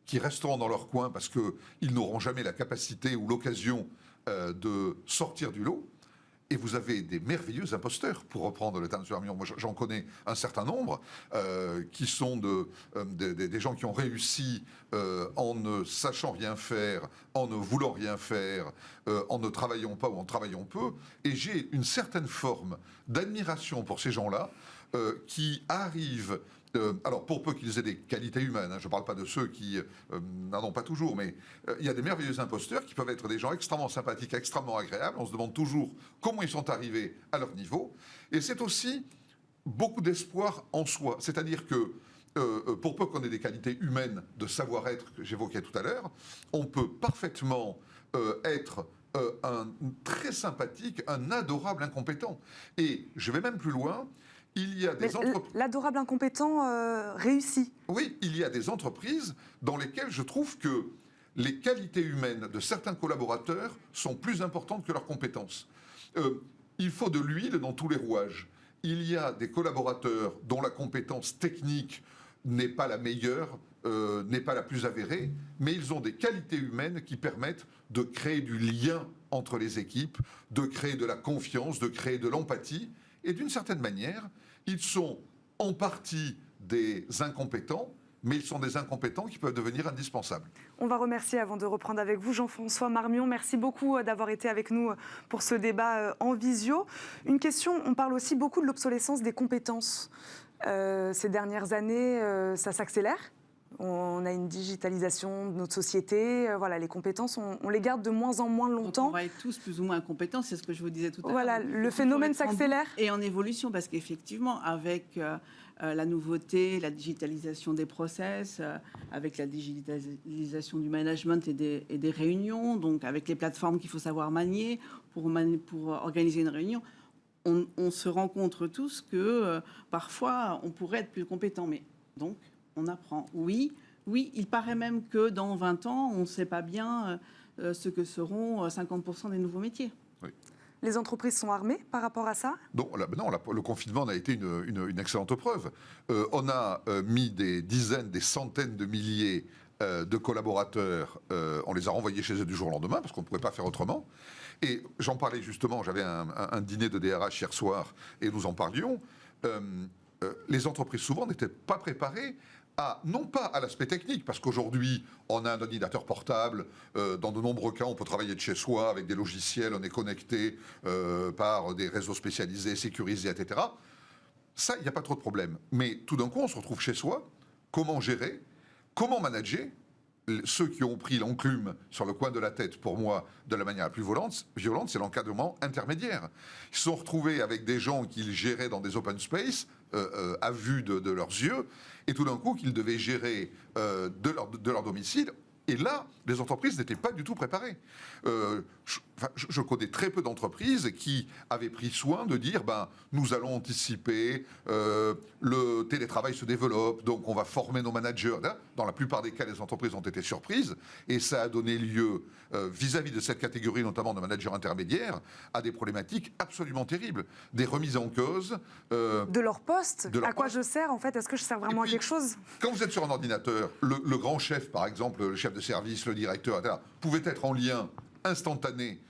qui resteront dans leur coin parce qu'ils n'auront jamais la capacité ou l'occasion de sortir du lot. Et vous avez des merveilleux imposteurs, pour reprendre le terme de M. Marmion. Moi, j'en connais un certain nombre, qui sont des gens qui ont réussi en ne sachant rien faire, en ne voulant rien faire, en ne travaillant pas ou en travaillant peu. Et j'ai une certaine forme d'admiration pour ces gens-là qui arrivent... alors, pour peu qu'ils aient des qualités humaines, hein, je ne parle pas de ceux qui n'en ont pas toujours, mais il y a des merveilleux imposteurs qui peuvent être des gens extrêmement sympathiques, extrêmement agréables. On se demande toujours comment ils sont arrivés à leur niveau. Et c'est aussi beaucoup d'espoir en soi. C'est-à-dire que, pour peu qu'on ait des qualités humaines de savoir-être que j'évoquais tout à l'heure, on peut parfaitement être un très sympathique, un adorable incompétent. Et je vais même plus loin. Il y a des entreprises... L'adorable incompétent réussit. Oui, il y a des entreprises dans lesquelles je trouve que les qualités humaines de certains collaborateurs sont plus importantes que leurs compétences. Il faut de l'huile dans tous les rouages. Il y a des collaborateurs dont la compétence technique n'est pas la meilleure, n'est pas la plus avérée, mais ils ont des qualités humaines qui permettent de créer du lien entre les équipes, de créer de la confiance, de créer de l'empathie. Et d'une certaine manière, ils sont en partie des incompétents, mais ils sont des incompétents qui peuvent devenir indispensables. On va remercier, avant de reprendre avec vous, Jean-François Marmion. Merci beaucoup d'avoir été avec nous pour ce débat en visio. Une question, on parle aussi beaucoup de l'obsolescence des compétences. Ces dernières années, ça s'accélère. On a une digitalisation de notre société. Voilà, les compétences, on les garde de moins en moins longtemps. Donc on va être tous plus ou moins incompétents, c'est ce que je vous disais tout à l'heure. Voilà, le phénomène s'accélère. Et en évolution, parce qu'effectivement, avec la nouveauté, la digitalisation des process, avec la digitalisation du management et des réunions, donc avec les plateformes qu'il faut savoir manier pour organiser une réunion, on se rencontre tous que parfois on pourrait être plus compétent, mais donc on apprend. Oui, il paraît même que dans 20 ans, on ne sait pas bien ce que seront 50% des nouveaux métiers. Oui. Les entreprises sont armées par rapport à ça ? Non, le confinement en a été une excellente preuve. On a mis des dizaines, des centaines de milliers de collaborateurs, on les a renvoyés chez eux du jour au lendemain, parce qu'on ne pouvait pas faire autrement. Et j'en parlais justement, j'avais un dîner de DRH hier soir, et nous en parlions. Les entreprises, souvent, n'étaient pas préparées non pas à l'aspect technique, parce qu'aujourd'hui, on a un ordinateur portable, dans de nombreux cas, on peut travailler de chez soi avec des logiciels, on est connecté par des réseaux spécialisés, sécurisés, etc. Ça, il n'y a pas trop de problème. Mais tout d'un coup, on se retrouve chez soi. Comment gérer ? Comment manager ? Ceux qui ont pris l'enclume sur le coin de la tête, pour moi, de la manière la plus violente, c'est l'encadrement intermédiaire. Ils se sont retrouvés avec des gens qu'ils géraient dans des open space, à vue de leurs yeux, et tout d'un coup qu'ils devaient gérer de leur domicile. Et là, les entreprises n'étaient pas du tout préparées. Je connais très peu d'entreprises qui avaient pris soin de dire nous allons anticiper, le télétravail se développe, donc on va former nos managers. Là, dans la plupart des cas, les entreprises ont été surprises, et ça a donné lieu, vis-à-vis de cette catégorie, notamment de managers intermédiaires, à des problématiques absolument terribles. Des remises en cause. De leur poste. À quoi je sers, en fait ? Est-ce que je sers vraiment à quelque chose ? Quand vous êtes sur un ordinateur, le grand chef, par exemple, le chef de service, le directeur, etc., pouvait être en lien instantané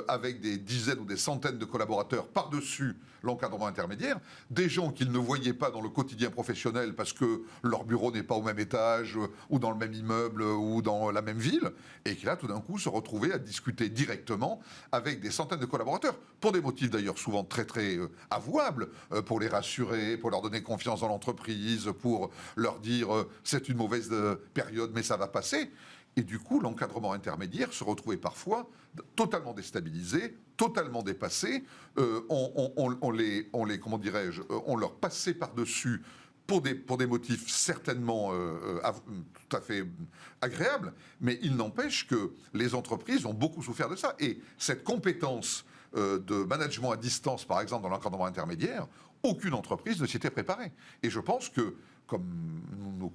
avec des dizaines ou des centaines de collaborateurs par-dessus l'encadrement intermédiaire, des gens qu'ils ne voyaient pas dans le quotidien professionnel parce que leur bureau n'est pas au même étage ou dans le même immeuble ou dans la même ville, et qui là tout d'un coup se retrouvaient à discuter directement avec des centaines de collaborateurs, pour des motifs d'ailleurs souvent très très avouables, pour les rassurer, pour leur donner confiance dans l'entreprise, pour leur dire c'est une mauvaise période mais ça va passer. Et du coup, l'encadrement intermédiaire se retrouvait parfois totalement déstabilisé, totalement dépassé. On leur passait par-dessus pour des motifs certainement tout à fait agréables. Mais il n'empêche que les entreprises ont beaucoup souffert de ça. Et cette compétence de management à distance, par exemple, dans l'encadrement intermédiaire, aucune entreprise ne s'y était préparée. Et je pense que, comme nous nous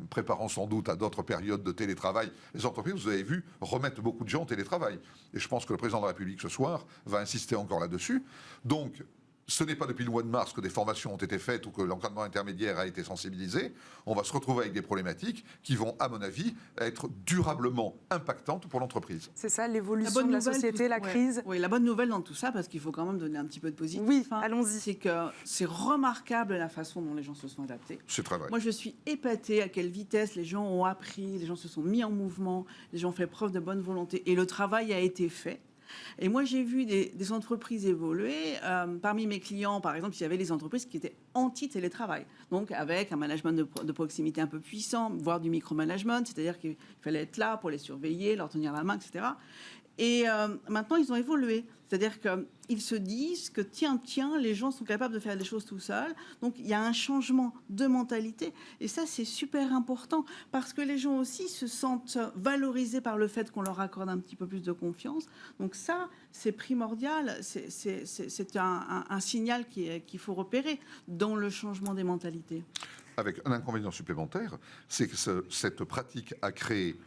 préparons sans doute à d'autres périodes de télétravail, les entreprises, vous avez vu, remettent beaucoup de gens au télétravail. Et je pense que le président de la République ce soir va insister encore là-dessus. Donc, ce n'est pas depuis le mois de mars que des formations ont été faites ou que l'encadrement intermédiaire a été sensibilisé. On va se retrouver avec des problématiques qui vont, à mon avis, être durablement impactantes pour l'entreprise. C'est ça, l'évolution de la société, la crise. Oui, la bonne nouvelle dans tout ça, parce qu'il faut quand même donner un petit peu de positif. Oui, allons-y. C'est que c'est remarquable la façon dont les gens se sont adaptés. C'est très vrai. Moi, je suis épatée à quelle vitesse les gens ont appris, les gens se sont mis en mouvement, les gens ont fait preuve de bonne volonté et le travail a été fait. Et moi, j'ai vu des entreprises évoluer. Parmi mes clients, par exemple, il y avait des entreprises qui étaient anti-télétravail. Donc, avec un management de proximité un peu puissant, voire du micromanagement, c'est-à-dire qu'il fallait être là pour les surveiller, leur tenir la main, etc. Et maintenant, ils ont évolué. C'est-à-dire qu'ils se disent que, tiens, les gens sont capables de faire des choses tout seuls. Donc, il y a un changement de mentalité. Et ça, c'est super important parce que les gens aussi se sentent valorisés par le fait qu'on leur accorde un petit peu plus de confiance. Donc ça, c'est primordial. C'est un signal qu'il faut repérer dans le changement des mentalités. Avec un inconvénient supplémentaire, c'est que cette pratique a créé,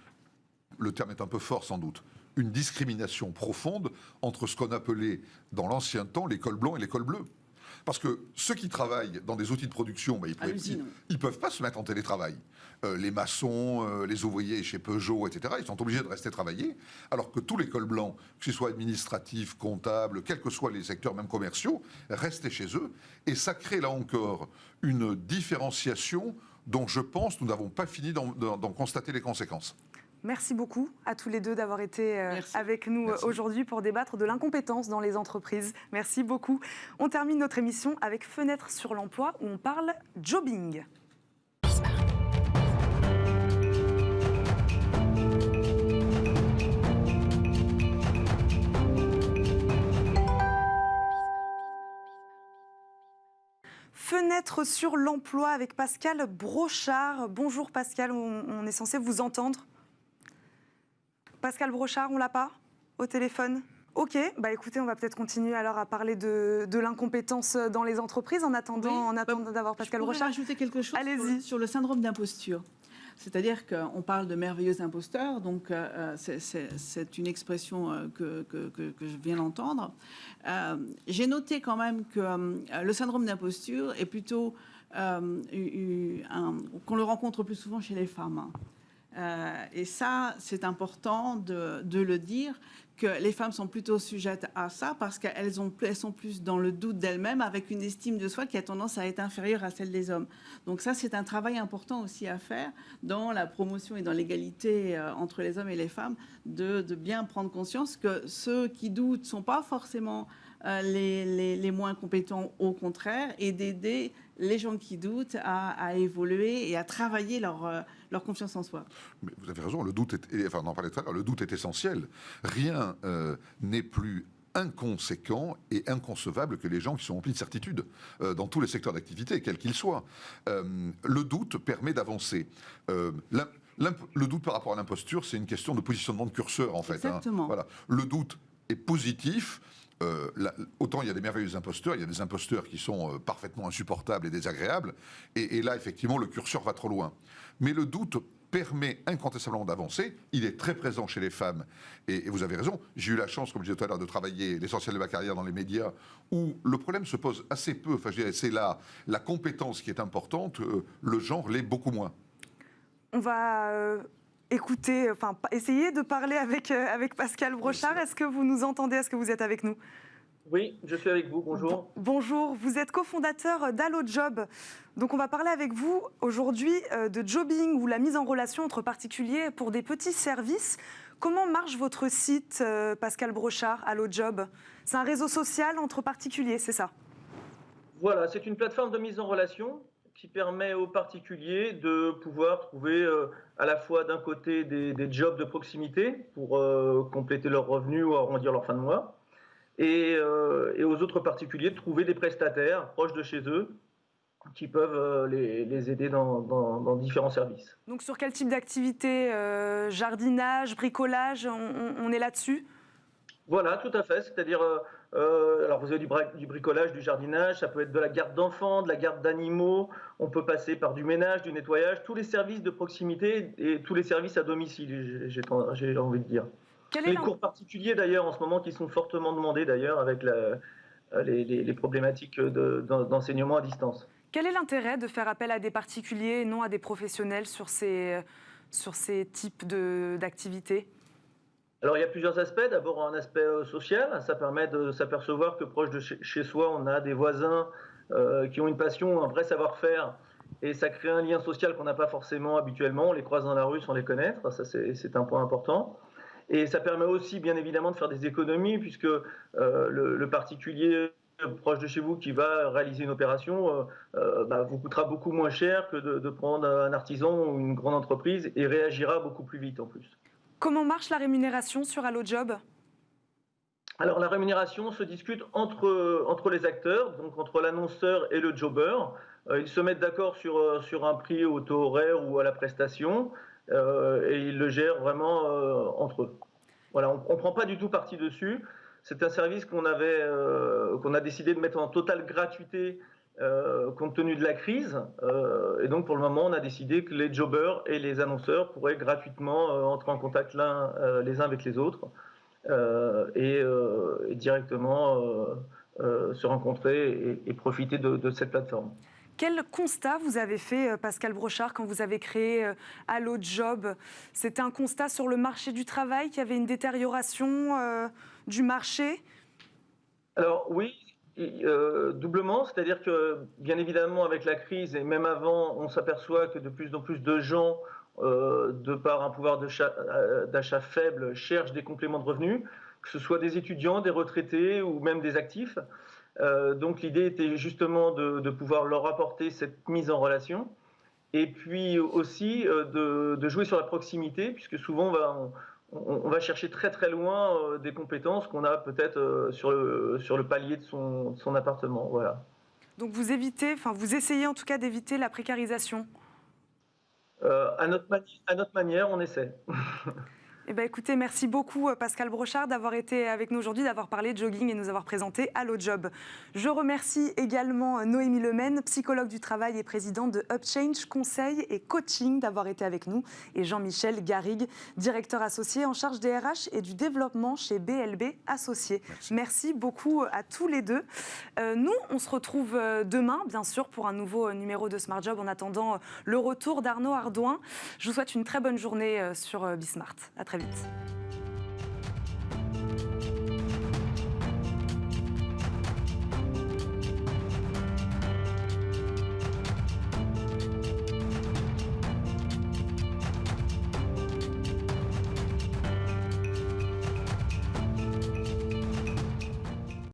le terme est un peu fort sans doute, une discrimination profonde entre ce qu'on appelait dans l'ancien temps les cols blancs et les cols bleus. Parce que ceux qui travaillent dans des outils de production, ils ne peuvent pas se mettre en télétravail. Les maçons, les ouvriers chez Peugeot, etc., ils sont obligés de rester travailler, alors que tous les cols blancs, que ce soit administratifs, comptables, quels que soient les secteurs, même commerciaux, restaient chez eux. Et ça crée là encore une différenciation dont je pense nous n'avons pas fini d'en constater les conséquences. Merci beaucoup à tous les deux d'avoir été avec nous aujourd'hui pour débattre de l'incompétence dans les entreprises. Merci beaucoup. On termine notre émission avec Fenêtre sur l'emploi où on parle jobbing. Fenêtre sur l'emploi avec Pascal Brochard. Bonjour Pascal, on est censé vous entendre. Pascal Brochard, on l'a pas au téléphone? Ok, écoutez, on va peut-être continuer alors à parler de l'incompétence dans les entreprises en attendant d'avoir Pascal Brochard. Je voudrais rajouter quelque chose sur le syndrome d'imposture. C'est-à-dire qu'on parle de merveilleux imposteurs, donc c'est une expression que je viens d'entendre. J'ai noté quand même que le syndrome d'imposture est plutôt qu'on le rencontre plus souvent chez les femmes. Et ça, c'est important de le dire, que les femmes sont plutôt sujettes à ça parce qu'elles sont plus dans le doute d'elles-mêmes avec une estime de soi qui a tendance à être inférieure à celle des hommes. Donc ça, c'est un travail important aussi à faire dans la promotion et dans l'égalité entre les hommes et les femmes, de bien prendre conscience que ceux qui doutent ne sont pas forcément les moins compétents, au contraire, et d'aider les gens qui doutent à évoluer et à travailler leur confiance en soi. Mais vous avez raison, le doute on en parlait tout à l'heure, le doute est essentiel. Rien n'est plus inconséquent et inconcevable que les gens qui sont remplis de certitude dans tous les secteurs d'activité, quels qu'ils soient. Le doute permet d'avancer. Le doute par rapport à l'imposture, c'est une question de positionnement de curseur, en fait. Exactement. Voilà. Le doute est positif. Autant il y a des merveilleux imposteurs, il y a des imposteurs qui sont parfaitement insupportables et désagréables, et là, effectivement, le curseur va trop loin. Mais le doute permet incontestablement d'avancer. Il est très présent chez les femmes, et vous avez raison. J'ai eu la chance, comme je disais tout à l'heure, de travailler l'essentiel de ma carrière dans les médias, où le problème se pose assez peu. Enfin, je dirais, c'est la compétence qui est importante, le genre l'est beaucoup moins. On va... essayer de parler avec Pascal Brochard. Est-ce que vous nous entendez? Est-ce que vous êtes avec nous? Oui, je suis avec vous. Bonjour. Bonjour. Vous êtes cofondateur d'AlloJob. Donc, on va parler avec vous aujourd'hui de jobbing ou la mise en relation entre particuliers pour des petits services. Comment marche votre site, Pascal Brochard, AlloJob? C'est un réseau social entre particuliers, c'est ça? Voilà, c'est une plateforme de mise en relation qui permet aux particuliers de pouvoir trouver à la fois d'un côté des jobs de proximité pour compléter leurs revenus ou arrondir leur fin de mois, et aux autres particuliers de trouver des prestataires proches de chez eux qui peuvent les aider dans différents services. Donc sur quel type d'activité? Jardinage, bricolage, on est là-dessus? Voilà, tout à fait, c'est-à-dire... alors vous avez du bricolage, du jardinage, ça peut être de la garde d'enfants, de la garde d'animaux, on peut passer par du ménage, du nettoyage, tous les services de proximité et tous les services à domicile, j'ai envie de dire. Les cours particuliers d'ailleurs en ce moment qui sont fortement demandés d'ailleurs avec les problématiques d'enseignement à distance. Quel est l'intérêt de faire appel à des particuliers et non à des professionnels sur ces types d'activités? Alors il y a plusieurs aspects. D'abord un aspect social, ça permet de s'apercevoir que proche de chez soi, on a des voisins qui ont une passion, un vrai savoir-faire, et ça crée un lien social qu'on n'a pas forcément habituellement. On les croise dans la rue sans les connaître, ça c'est un point important. Et ça permet aussi bien évidemment de faire des économies puisque le particulier proche de chez vous qui va réaliser une opération vous coûtera beaucoup moins cher que de prendre un artisan ou une grande entreprise et réagira beaucoup plus vite en plus. Comment marche la rémunération sur AlloJob? Alors la rémunération se discute entre les acteurs, donc entre l'annonceur et le jobber. Ils se mettent d'accord sur un prix au taux horaire ou à la prestation et ils le gèrent vraiment entre eux. Voilà, on ne prend pas du tout parti dessus. C'est un service qu'on a décidé de mettre en totale gratuité compte tenu de la crise. Et donc, pour le moment, on a décidé que les jobbers et les annonceurs pourraient gratuitement entrer en contact les uns avec les autres et directement se rencontrer et profiter de cette plateforme. Quel constat vous avez fait, Pascal Brochard, quand vous avez créé Allo Job? C'était un constat sur le marché du travail, qu'il y avait une détérioration du marché? Alors oui, doublement, c'est-à-dire que bien évidemment avec la crise et même avant, on s'aperçoit que de plus en plus de gens, de par un pouvoir d'achat faible, cherchent des compléments de revenus, que ce soit des étudiants, des retraités ou même des actifs. Donc l'idée était justement de pouvoir leur apporter cette mise en relation et puis aussi de jouer sur la proximité, puisque souvent on va chercher très très loin des compétences qu'on a peut-être sur le palier de son appartement. Voilà. Donc vous essayez en tout cas d'éviter la précarisation. À notre manière, on essaie. Eh bien, écoutez, merci beaucoup Pascal Brochard d'avoir été avec nous aujourd'hui, d'avoir parlé de jogging et nous avoir présenté Allo Job. Je remercie également Noémie Lemaine, psychologue du travail et présidente de UpChange Conseil et Coaching, d'avoir été avec nous, et Jean-Michel Garrigue, directeur associé en charge des RH et du développement chez BLB Associés. Merci beaucoup à tous les deux. Nous, on se retrouve demain, bien sûr, pour un nouveau numéro de Smart Job. En attendant le retour d'Arnaud Ardouin, je vous souhaite une très bonne journée sur Bismart. À très vite.